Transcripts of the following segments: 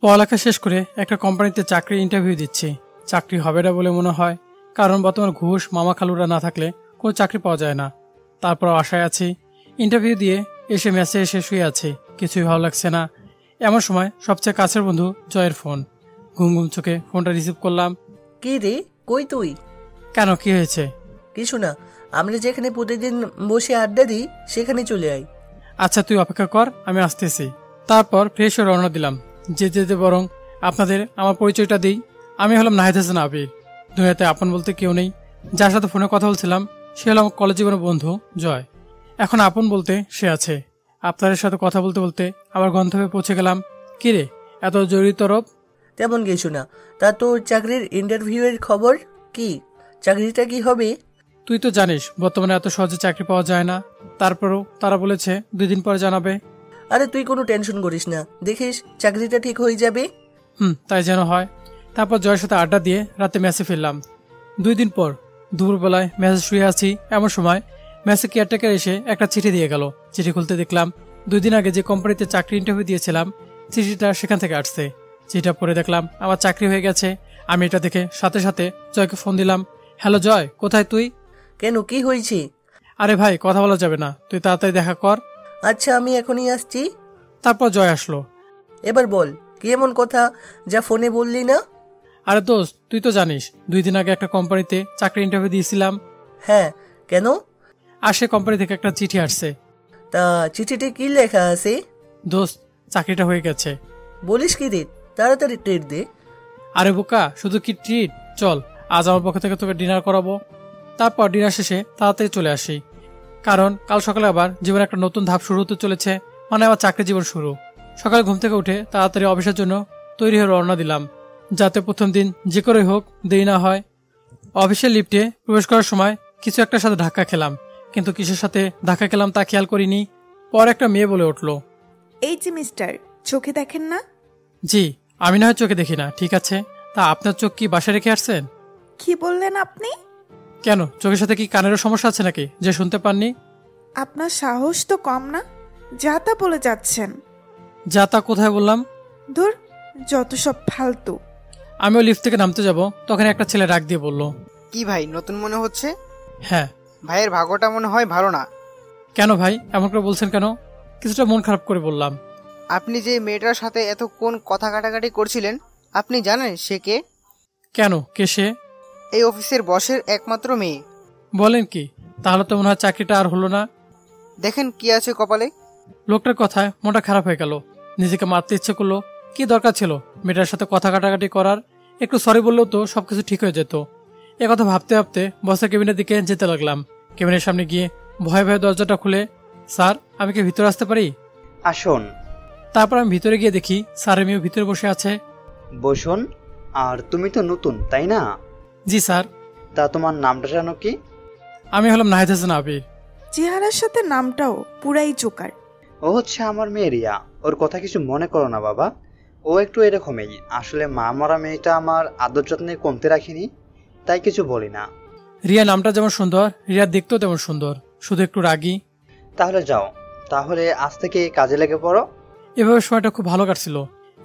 পড়ালেখা শেষ করে একটা কোম্পানিতে চাকরির ইন্টারভিউ দিচ্ছি। চাকরি হবে না বলে মনে হয়, কারণ বর্তমান ঘুষ মামা খালুরা না থাকলে কোনো চাকরি পাওয়া যায় না। তারপর আশায় আছি। ইন্টারভিউ দিয়ে এসে মেসে এসে শুয়ে আছি, কিছুই ভালো লাগছে না। এমন সময় সবচেয়ে কাছের বন্ধু জয়ের ফোন। ঘুম ঘুম চোখে ফোনটা রিসিভ করলাম। কি রে, কই তুই? কেন, কি হয়েছে? কিছু না, আমরা যেখানে প্রতিদিন বসে আড্ডা দিই সেখানে চলে আয়। আচ্ছা, তুই অপেক্ষা কর, আমি আসতেছি। তারপর ফ্রেশ হয়ে রওনা দিলাম। যেতে যেতে বরং আপনাদের আমার পরিচয়টা দিই। আমি হলাম নাহিদ হাসান আবির। দুনিয়াতে আপন বলতে কেউ নেই। যার সাথে ফোনে কথা বলছিলাম সে হলো আমার কলেজ জীবনের বন্ধু জয়। এখন আপন বলতে সে আছে। আপনাদের সাথে কথা বলতে বলতে আবার গন্তব্যে পৌঁছে গেলাম। কিরে, এত জরুরি তরফ? তেমন কিছু না। তা তোর চাকরির ইন্টারভিউ এর খবর কি? চাকরিটা কি হবে? তুই তো জানিস বর্তমানে এত সহজে চাকরি পাওয়া যায় না। তারপরেও তারা বলেছে 2 দিন পরে জানাবে। আরে তুই কোনো টেনশন করিস না, দেখিস চাকরিটা ঠিক হয়ে যাবে। তাই যেন হয়। তারপর জয়ের সাথে আড্ডা দিয়ে রাতে মেসে ফিরলাম। 2 দিন পর দুপুরবেলায় মেসে শুয়ে আছি, এমন সময় মেসে কেয়ারটেকার এসে একটা চিঠি দিয়ে গেল। চিঠি খুলতে দেখলাম 2 দিন আগে যে কোম্পানিতে চাকরি ইন্টারভিউ দিয়েছিলাম চিঠিটা সেখান থেকে আসছে। চিঠিটা পড়ে দেখলাম আমার চাকরি হয়ে গেছে। আমি এটা দেখে সাথে সাথে জয়কে ফোন দিলাম। হ্যালো জয়, কোথায় তুই? কেন, কি হয়েছে? আরে ভাই, কথা বলা যাবে না, তুই তাড়াতাড়ি দেখা কর। আচ্ছা, আমি এখনই আসছি। তারপর জয় আসলো। এবার বল, কি এমন কথা যা ফোনে বললি না? আরে দোস্ত, তুই তো জানিস 2 দিন আগে একটা কোম্পানিতে চাকরি ইন্টারভিউ দিয়েছিলাম। হ্যাঁ, কেন? আর সে কোম্পানি থেকে একটা চিঠি আসছে। তা চিঠিতে কি লেখা আছে? দোস্ত, চাকরিটা হয়ে গেছে। বলিস কি রে, তাড়াতাড়ি ট্রিট দে। আরে বোকা, শুধু কি ট্রিট? চল, আজ আমার পক্ষ থেকে তোকে ডিনার করাবো। তারপর ডিনার শেষে তাড়াতাড়ি চলে আসি, কারণ কাল সকালে আবার জীবনে একটা নতুন ধাপ শুরু হতে চলেছে, মানে আমার চাকরি জীবন শুরু। সকালে ঘুম থেকে উঠে তাড়াতাড়ি অফিসের জন্য তৈরি হয়ে রওনা দিলাম, যাতে প্রথম দিন যে করেই হোক দেরি না হয়। অফিসের লিফটে প্রবেশ করার সময় কিছু একটার সাথে ধাক্কা খেলাম, কিন্তু কিসের সাথে ধাক্কা খেলাম তা খেয়াল করিনি। পর একটা মেয়ে বলে উঠল, এই যে মিস্টার, চোখে দেখেন না? জি, আমি না হয় চোখে দেখি না, ঠিক আছে। তা আপনার চোখ কি বাসায় রেখে আসছেন? কি বললেন আপনি? কেন, চোখের সাথে কি কানেরও সমস্যা আছে নাকি যে শুনতে পাননি? আপনার সাহস তো কম না, যা তা বলে যাচ্ছেন। যা তা কোথায় বললাম? ধুর, যত সব ফালতু। আমিও লিফট থেকে নামতে যাব, তখন একটা ছেলে রাগ দিয়ে বলল, কি ভাই, নতুন মনে হচ্ছে? হ্যাঁ। ভাইয়ের ভাগ্যটা মনে হয় ভালো না। কেন ভাই, এমন করে বলছেন কেন? কিছুটা মন খারাপ করে বললাম। আপনি যে মেয়েটার সাথে এতক্ষণ কথা কাটাকাটি করছিলেন, আপনি জানেন সে কে? কেন, কে সে? এই অফিসের বসের একমাত্র মেয়ে। বলেন কি? তাহলে তো মনে হয় চাকরিটা আর হলো না। দেখেন কি আছে কপালে। লোকটার কথায় মনটা খারাপ হয়ে গেল, নিজেকে মারতে ইচ্ছে করলো। কি দরকার ছিল মেয়েটার সাথে কথা কাটাকাটি করার? একটু সরি বললেও তো সবকিছু ঠিক হয়ে যেত। কথা ভাবতে ভাবতে বসের কেবিনের দিকে যেতে লাগলাম। কেবিনের সামনে গিয়ে ভয়ে ভয়ে দরজাটা খুলে, স্যার, আমি কি ভিতরে আসতে পারি? আসুন। তারপর আমি ভিতরে গিয়ে দেখি স্যারের মেয়েও ভিতরে বসে আছে। বসুন। আর তুমি তো নতুন, তাই না? জি স্যার। তা তোমার নামটা জানো কি? আমি হলাম নাহিদ হাসান আবির। চেহারার সাথে নামটাও পুরাই জোকার। ও হচ্ছে আমার মেয়ে রিয়া। ওর কথা কিছু মনে করো না বাবা, ও একটু এরকমই। আসলে মা মরা মেয়েটা আমার আদর যত্নে কমতে রাখিনি, তাই কিছু বলি না। রিয়া নামটা যেমন সুন্দর, রিয়া দেখতেও তেমন সুন্দর, শুধু একটু রাগী। তাহলে যাও, তাহলে আজ থেকে কাজে লেগে পড়ো। এভাবে সময়টা খুব ভালো কাটছিল।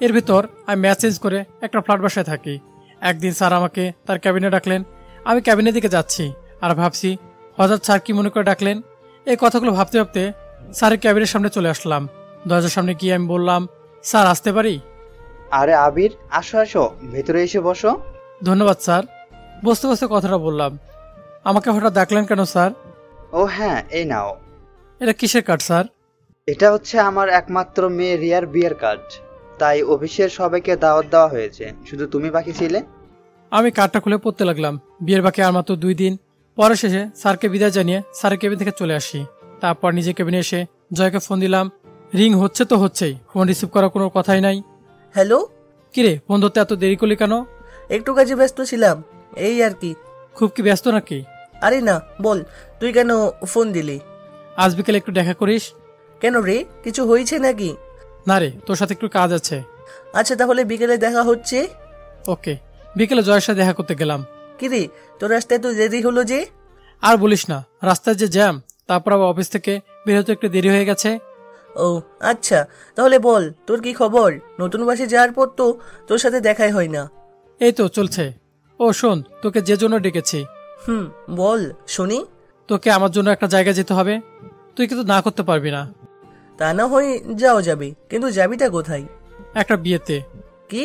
এর ভিতর আমি ম্যাচ চেঞ্জ করে একটা ফ্ল্যাট বাসায় থাকি। একদিন স্যার আমাকে তার ক্যাবিনে ডাকলেন। আমি ক্যাবিনের দিকে যাচ্ছি আর ভাবছি হঠাৎ স্যার কি মনে করে ডাকলেন। এই কথাগুলো ভাবতে ভাবতে স্যারের ক্যাবিনের সামনে চলে আসলাম। দরজার সামনে গিয়ে আমি বললাম, স্যার আসতে পারি? আরে আবির, আসো আসো, ভেতরে এসে বসো। ধন্যবাদ স্যার। বসতে বসতে কথাটা বললাম। আমাকে হঠাৎ ডাকলেন কেন স্যার? ও হ্যাঁ, এই নাও। এটা কিসের কার্ড স্যার? এটা হচ্ছে আমার একমাত্র মেয়ে রিয়ার বিয়ের কার্ড। তাই অফিসের সবাইকে দাওয়াত দেওয়া হয়েছে, শুধু তুমি বাকি ছিলে। আমি কার্ডটা খুলে পড়তে লাগলাম। বিয়ের বাকি আর মাত্র 2 দিন। পরে শেষে স্যারকে বিদায় জানিয়ে স্যারের কেবিন থেকে চলে আসি। তারপর নিজে কেবিনে এসে জয়কে ফোন দিলাম। রিং হচ্ছে তো হচ্ছেই, ফোন রিসিভ করার কোনো কথাই নাই। হ্যালো। কিরে, ফোন ধরতে এত দেরি করলি কেন? একটু কাজে ব্যস্ত ছিলাম, এই আর কি। খুব কি ব্যস্ত নাকি? আরে না, বল তুই কেন ফোন দিলি? আজ বিকেলে একটু দেখা করিস। কেন রে, কিছু হয়েছে নাকি? না রে, তোর সাথে একটু কাজ আছে। আচ্ছা, তাহলে বিকেলে দেখা হচ্ছে। ওকে। বিকেলে জয়ের সাথে দেখা করতে গেলাম। কিরে, তোর রাস্তায় তো দেরি হলো যে? আর বলিস না, রাস্তায় যে জ্যাম, তারপর আবার অফিস থেকে বের হতে একটু দেরি হয়ে গেছে। ও আচ্ছা, তাহলে বল তোর কি খবর? নতুন বাসে যাওয়ার পর তো তোর সাথে দেখাই হয় না। এই তো চলছে। ও শোন, তোকে যে জন্য ডেকেছি। বল শুনি। তোকে আমার জন্য একটা জায়গায় যেতে হবে, তুই কিন্তু না করতে পারবি না। তা না হয় যাও যাবে, কিন্তু যাবিটা কোথায়? একটা বিয়েতে। কি,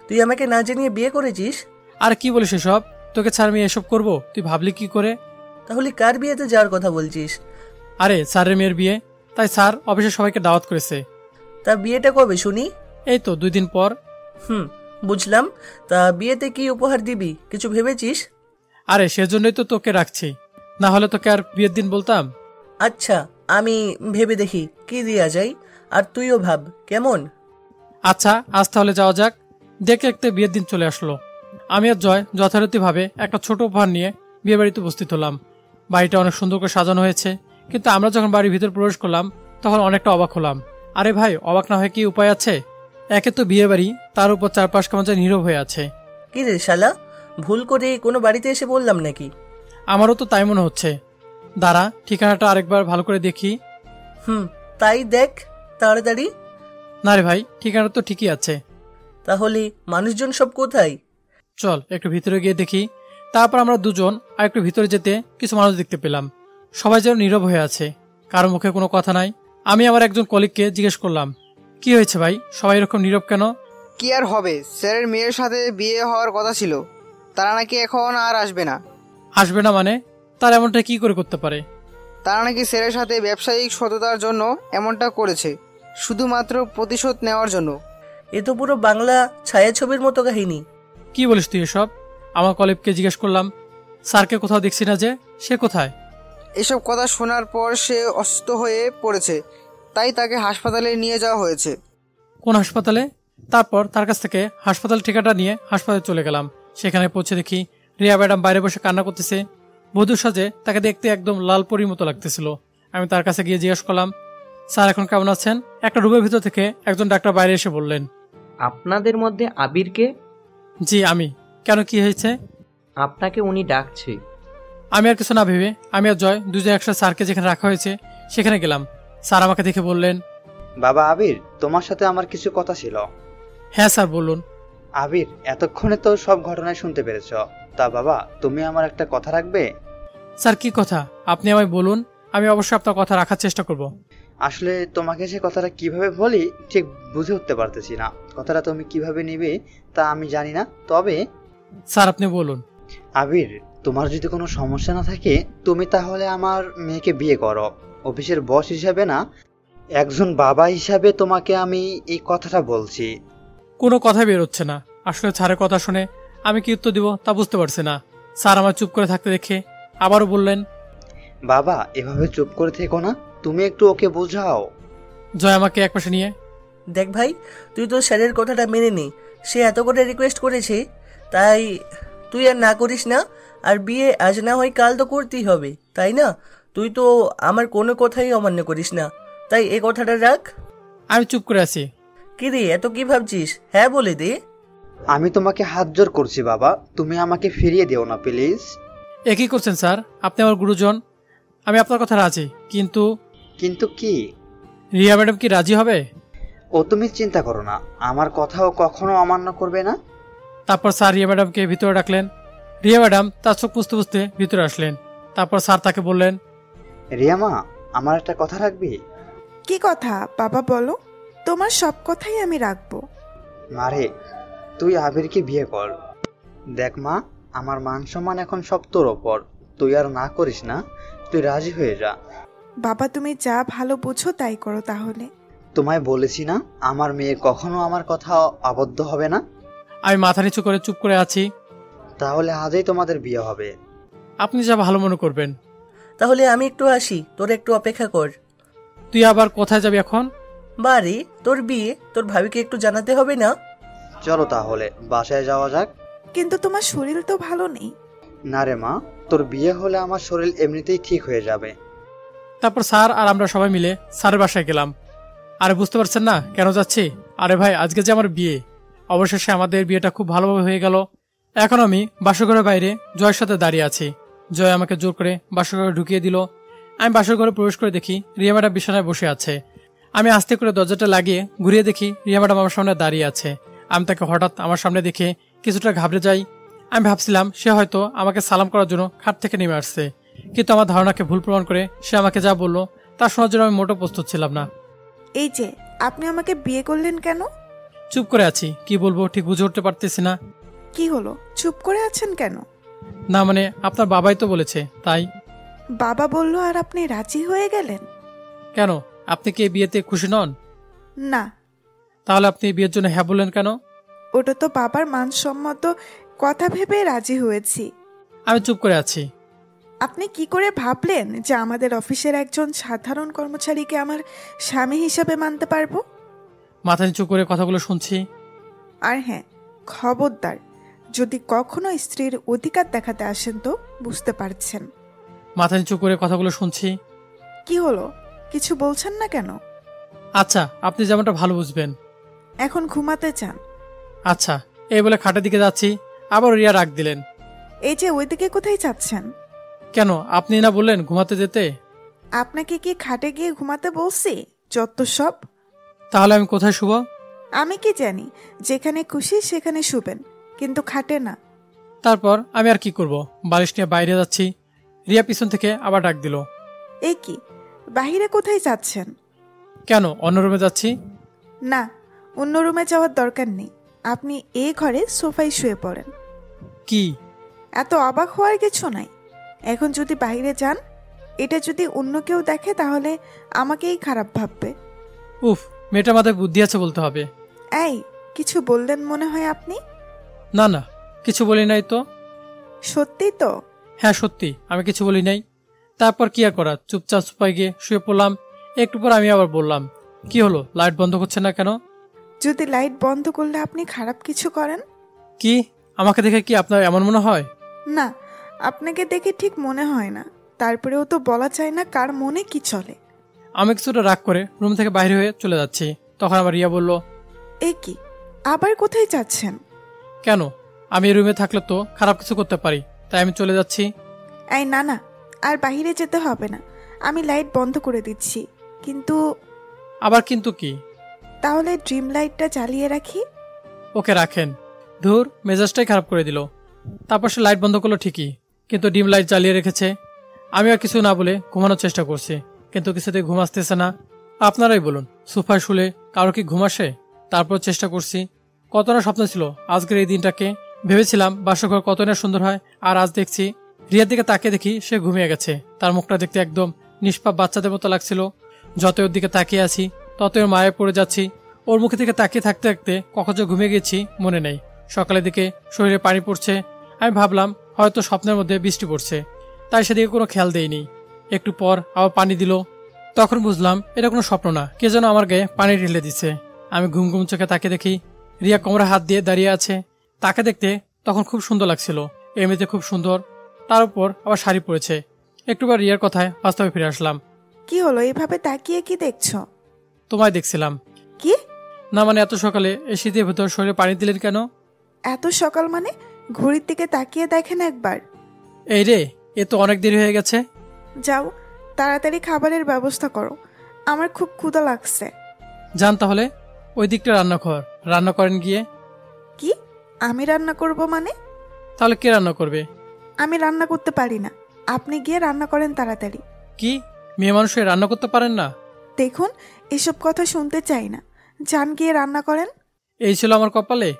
তুই আমাকে না জানিয়ে বিয়ে করেছিস? আর কি বলিস এসব? তোকে ছাড় আমি এসব করবো, তুই ভাবলি কি করে? তাহলে কার বিয়েতে যাওয়ার কথা বলছিস? আরে স্যারের মেয়ের বিয়ে, তাই স্যার অফিসে সবাইকে দাওয়াত করেছে। তা বিয়েটা কবে শুনি? এই তো 2 দিন পর। বুঝলাম। তা বিয়েতে কি উপহার দিবি, কিছু ভেবেছিস? আরে সেজন্যই তো তোকে রাখছি, না হলে তোকে আর বিয়ের দিন বলতাম। আচ্ছা, আমি ভেবে দেখি কি দেয়া যায়, আর তুইও ভাব কেমন। আচ্ছা আজ তাহলে যাওয়া যাক। দেখে একটা বিয়ের দিন চলে আসলো। আমি আর জয় যথারীতিভাবে একটা ছোট উপহার নিয়ে বিয়ে বাড়িতে উপস্থিত হলাম। বাড়িটা অনেক সুন্দর করে সাজানো হয়েছে, কিন্তু আমরা যখন বাড়ির ভিতর প্রবেশ করলাম তখন অনেকটা অবাক হলাম। আরে ভাই, অবাক না হয়ে কি উপায় আছে? একে তো বিয়ে বাড়ি, তার উপর চারপাশ কেমন যেন নীরব হয়ে আছে। কি রে শালা, ভুল করে কোনো বাড়িতে এসে বললাম নাকি? আমারও তো তাই মনে হচ্ছে। দাঁড়া, ঠিকানাটা আরেকবার ভালো করে দেখি। তাই দেখ তাড়াতাড়ি। না রে ভাই, ঠিকানা তো ঠিকই আছে। তাহলে মানুষজন সব কোথায়? চল একটু ভিতরে গিয়ে দেখি। তারপর আমরা দুজন আর একটু ভিতরে যেতে কিছু মানুষ দেখতে পেলাম। সবাই যেন নীরব হয়ে আছে, কারো মুখে কোনো কথা নাই। আমি আমার একজন কলিগকে জিজ্ঞেস করলাম, কি হয়েছে ভাই, সবাই এরকম নীরব কেন? কি আর হবে, স্যারের মেয়ের সাথে বিয়ে হওয়ার কথা ছিল, তারা নাকি এখন আর আসবে না। আসবে না মানে? তার এমনটা কি করে করতে পারে? তারা নাকি স্যারের সাথে ব্যবসায়িক সততার জন্য এমনটা করেছে, শুধুমাত্র প্রতিশোধ নেওয়ার জন্য। এ তো পুরো বাংলা ছায়াছবির মতো কাহিনী। কি বলিস তুই এসব? আমার কলিগকে জিজ্ঞেস করলাম, স্যারকে কোথাও দেখছি না যে, সে কোথায়? এসব কথা শোনার পর সে অসুস্থ হয়ে পড়েছে, তাই তাকে হাসপাতালে নিয়ে যাওয়া হয়েছে। কোন হাসপাতালে? তারপর তার কাছ থেকে হাসপাতাল ঠিকানা নিয়ে হাসপাতালে চলে গেলাম। সেখানে পৌঁছে দেখি রিয়া ম্যাডাম বাইরে বসে কান্না করতেছে। বধূর সাজে তাকে দেখতে একদম লাল পরীর মতো লাগতেছিল। আমি তার কাছে গিয়ে জিজ্ঞেস করলাম, স্যার এখন কেমন আছেন? একটা রুমের ভিতর থেকে একজন ডাক্তার বাইরে এসে বললেন, আপনাদের মধ্যে আবিরকে? জি আমি। কেন, কি হয়েছে? আপনাকে উনি ডাকছে। আমি আর কিছু না ভেবে আমি আর জয় দুজন একসাথে স্যারকে যেখানে রাখা হয়েছে সেখানে গেলাম। স্যার আমাকে দেখে বললেন, বাবা আবির, তোমার সাথে আমার কিছু কথা ছিল। হ্যাঁ স্যার বলুন। আবির, এতক্ষণে তো সব ঘটনায় শুনতে পেরেছ। তা বাবা, তুমি আমার একটা কথা রাখবে? স্যার কি কথা, আপনি আমায় বলুন, আমি অবশ্যই আপনার কথা রাখার চেষ্টা করব। আসলে তোমাকে সে কথাটা কিভাবে বলি ঠিক বুঝে উঠতে পারতেছি না। কথাটা তুমি কিভাবে নিবে তা আমি জানি না, তবে স্যার আপনি বলুন। আবির, তোমার যদি কোনো সমস্যা না থাকে তুমি তাহলে আমার মেয়েকে বিয়ে করো। অফিসের বস হিসাবে না, একজন বাবা হিসাবে তোমাকে আমি এই কথাটা বলছি। কোনো কথা বেরোচ্ছে না। আসলে স্যারের কথা শুনে আমি কি উত্তর দিব তা বুঝতে পারছি না। স্যার আমার চুপ করে থাকতে দেখে আবারও বললেন, বাবা এভাবে চুপ করে থেকো না, তুমি একটু ওকে বোঝাও। জয় আমাকে একপাশে নিয়ে, দেখ ভাই, তুই তো স্যারের কথাটা মেনে নে। সে এত করে রিকোয়েস্ট করেছে, তাই তুই আর না করিস না। আর বিয়ে আজ না হয় কাল তো করতেই হবে, তাই না? তুই তো আমার কোনো কথাই অমান্য করিস না, তাই এই কথাটা রাখ। আমি চুপ করে আছি। কি রে, এত কি ভাবছিস? হ্যাঁ বলে দে। আমি তোমাকে হাত জোর করছি বাবা, তুমি আমাকে ফিরিয়ে দিও না প্লিজ। এ কি করছেন স্যার, আপনি আমার গুরুজন। আমি আপনার কথা রাজি, কিন্তু কিন্তু কি? রিয়া ম্যাডাম কি রাজি হবে? ও তুমি চিন্তা করো না, আমার কথাও কখনো অমান্য করবে না। তারপর স্যার রিয়া ম্যাডামকে ভিতরে ডাকলেন। রিয়া ম্যাডাম তার চোখ পুষতে পুষতে ভিতরে আসলেন। তারপর স্যার তাকে বললেন, রিয়ামা, আমার একটা কথা রাখবি? কি কথা বাবা বলো, তোমার সব কথাই আমি রাখবো। মারে, তুই আবিরকে বিয়ে কর। দেখ মা, আমার মান সম্মান এখন সব তোর ওপর, তুই আর না করিস না, তুই রাজি হয়ে যা। বাবা তুমি যা ভালো বুঝো তাই করো তাহলে। তোমায় বলেছি না, আমার মেয়ে কখনো আমার কথা আবদ্ধ হবে না। আমি মাথা নিচু করে চুপ করে আছি। তাহলে আজই তোমাদের বিয়ে হবে। আপনি যা ভালো মনে করবেন। তাহলে আমি একটু আসি, তোর একটু অপেক্ষা কর। তুই আবার কোথায় যাবি এখন? বাড়ি, তোর বিয়ে, তোর ভাবিকে একটু জানাতে হবে না? চলো তাহলে বাসায় যাওয়া যাক। কিন্তু তোমার শরীর তো ভালো নেই। না রে মা, তোর বিয়ে হলে আমার শরীর এমনিতেই ঠিক হয়ে যাবে। তারপর স্যার আর আমরা সবাই মিলে স্যারের বাসায় গেলাম। আরে বুঝতে পারছেন না কেন যাচ্ছি? আরে ভাই, আজকে যে আমার বিয়ে, অবশেষে আমাদের বিয়েটা খুব ভালোভাবে হয়ে গেল। এখন আমি বাসঘরের বাইরে জয়ের সাথে দাঁড়িয়ে আছি। জয় আমাকে জোর করে বাসঘরে ঢুকিয়ে দিল। আমি বাসঘরে প্রবেশ করে দেখি রিয়া ম্যাডাম বিছানায় বসে আছে। আমি আস্তে করে দরজাটা লাগিয়ে ঘুরিয়ে দেখি রিয়া ম্যাডাম আমার সামনে দাঁড়িয়ে আছে। আমি তাকে হঠাৎ আমার সামনে দেখে কিছুটা ঘাবড়ে যাই। আমি ভাবছিলাম সে হয়তো আমাকে সালাম করার জন্য খাট থেকে নেমে আসছে, কিন্তু আমার ধারণাকে ভুল প্রমাণ করে সে আমাকে যা বললো তা শোনার জন্য আমি মোটেও প্রস্তুত ছিলাম না। এই যে আপনি আমাকে বিয়ে করলেন কেন? চুপ করে আছি, কি বলবো ঠিক বুঝে উঠতে পারতেছি না। কি হলো, চুপ করে আছেন কেন? না মানে আপনার বাবাই তো বলেছে তাই। বাবা বলল আর আপনি রাজি হয়ে গেলেন? কেন, আপনি কি এই বিয়েতে খুশি নন? না। তাহলে আপনি বিয়ের জন্য হ্যাঁ বললেন কেন? ওটা তো বাবার মানসম্মত কথা ভেবে রাজি হয়েছি। আমি চুপ করে আছি। আপনি কি করে ভাবলেন যে আমাদের অফিসের একজন সাধারণ কর্মচারীকে আমার স্বামী হিসাবে মানতে পারবো? মাথা নিচু করে কথাগুলো শুনছি। আর হ্যাঁ, খবরদার, যদি কখনো স্ত্রীর অধিকার দেখাতে আসেন তো বুঝতে পারছেন। মাথা নিচু করে কথাগুলো শুনছি। কি হলো, কিছু বলছেন না কেন? আচ্ছা, আপনি যেমনটা ভালো বুঝবেন। এখন ঘুমাতে চান? আচ্ছা, এই বলে খাটের দিকে যাচ্ছি, আবার রিয়া রাগ দিলেন। এই যে ওইদিকে কোথায় যাচ্ছেন? কেন, আপনি না বললেন ঘুমাতে যেতে? আপনাকে কি খাটে গিয়ে ঘুমাতে বলছি? যত সব। তাহলে আমি কোথায় শুব? আমি কি জানি, যেখানে খুশি সেখানে শুবেন, কিন্তু খাটে না। তারপর আমি আর কি করব, বালিশ নিয়ে বাইরে যাচ্ছি। রিয়া পিছন থেকে আবার ডাক দিল। এই কি, বাহিরে কোথায় যাচ্ছেন? কেন, অন্য রুমে যাচ্ছি। না, অন্য রুমে যাওয়ার দরকার নেই, আপনি এই ঘরে সোফায় শুয়ে পড়েন। কি? এত অবাক হওয়ার কিছু নাই। এখন যদি বাইরে যান, এটা যদি অন্য কেউ দেখে তাহলে আমাকেই খারাপ ভাববে। উফ, মেয়েটার মাথায় বুদ্ধি আছে বলতে হবে। এই, কিছু বললেন মনে হয় আপনি? না না, কিছু বলি নাই তো। সত্যি তো? হ্যাঁ সত্যি, আমি কিছু বলি নাই। তারপর কি আর করা, চুপচাপ সোফায় গিয়ে শুয়ে পড়লাম। একটু পর আমি আবার বললাম, কি হলো, লাইট বন্ধ করছে না কেন? যদি লাইট বন্ধ করলে আপনি খারাপ কিছু করেন? কি, আমাকে দেখে কি আপনার এমন মনে হয়? না, আপনাকে দেখে ঠিক মনে হয় না, তারপরেও তো বলা যায় না কার মনে কি চলে। আমি কিছুটা রাগ করে রুম থেকে বাইরে হয়ে চলে যাচ্ছি। তখন আবার রিয়া বলল, এ কি, আবার কোথায় যাচ্ছেন? কেন, আমি এই রুমে থাকলে তো খারাপ কিছু করতে পারি, তাই আমি চলে যাচ্ছি। এই না না, আর বাইরে যেতে হবে না, আমি লাইট বন্ধ করে দিচ্ছি। কিন্তু আবার কিন্তু কি? তাহলে ড্রিম লাইটটা জ্বালিয়ে রাখি। ওকে রাখেন। ধুর, মেজাজটাই খারাপ করে দিল। তারপর সে লাইট বন্ধ করলো ঠিকই, কিন্তু ডিম লাইট জ্বালিয়ে রেখেছে। আমি আর কিছু না বলে ঘুমানোর চেষ্টা করছি, কিন্তু কিছুতেই ঘুম আসতেছে না। আপনারাই বলুন, সোফায় শুলে কারো কি ঘুম আসে? তারপর চেষ্টা করছি। কত না স্বপ্ন ছিল আজকের এই দিনটাকে। ভেবেছিলাম বাসঘর কত না সুন্দর হয়, আর আজ দেখছি রিয়ার দিকে তাকিয়ে দেখি সে ঘুমিয়ে গেছে। তার মুখটা দেখতে একদম নিষ্পাপ বাচ্চাদের মতো লাগছিল। যতই ওর দিকে তাকিয়ে আছি ততই ওর মায়ে পড়ে যাচ্ছি। ওর মুখের দিকে তাকিয়ে থাকতে থাকতে কখন যে ঘুমিয়ে গেছি মনে নেই। সকালের দিকে শরীরে পানি পড়ছে। আমি ভাবলাম হয়তো স্বপ্নের মধ্যে বৃষ্টি পড়ছে, তাই সেদিকে কোনো খেয়াল দেইনি। একটু পর আবার পানি দিল। তখন বুঝলাম এটা কোনো স্বপ্ন না, কে যেন আমার গায়ে পানি ঢেলে দিচ্ছে। আমি ঘুম ঘুম চোখে তাকে দেখি রিয়া কোমরে হাত দিয়ে দাঁড়িয়ে আছে। তাকে দেখতে তখন খুব সুন্দর লাগছিল, এমনিতে খুব সুন্দর, তার উপর আবার শাড়ি পরেছে। একটুবার রিয়ার কথায় বাস্তবে ফিরে আসলাম। কি হলো, এভাবে তাকিয়ে কি দেখছো? তোমায় দেখছিলাম। কি? না মানে এত সকালে এই শীতের ভেতর শরীরে পানি দিলেন কেন? এত সকাল মানে? ঘড়ির দিকে তাকিয়ে দেখেন একবার। এই রে, এ তো অনেক দেরি হয়ে গেছে। যাও, তাড়াতাড়ি খাবারের ব্যবস্থা করো, আমার খুব ক্ষুধা লাগছে। যান তাহলে, ওই দিকটা রান্নাঘর, রান্না করেন গিয়ে। কি, আমি রান্না করব মানে? তাহলে কে রান্না করবে? আমি রান্না করতে পারি না, আপনি গিয়ে রান্না করেন তাড়াতাড়ি। কি, মেয়ে মানুষ হয়ে রান্না করতে পারেন না? দেখুন, এসব কথা শুনতে চাই না, যান গিয়ে রান্না করেন। এই ছিল আমার কপালে।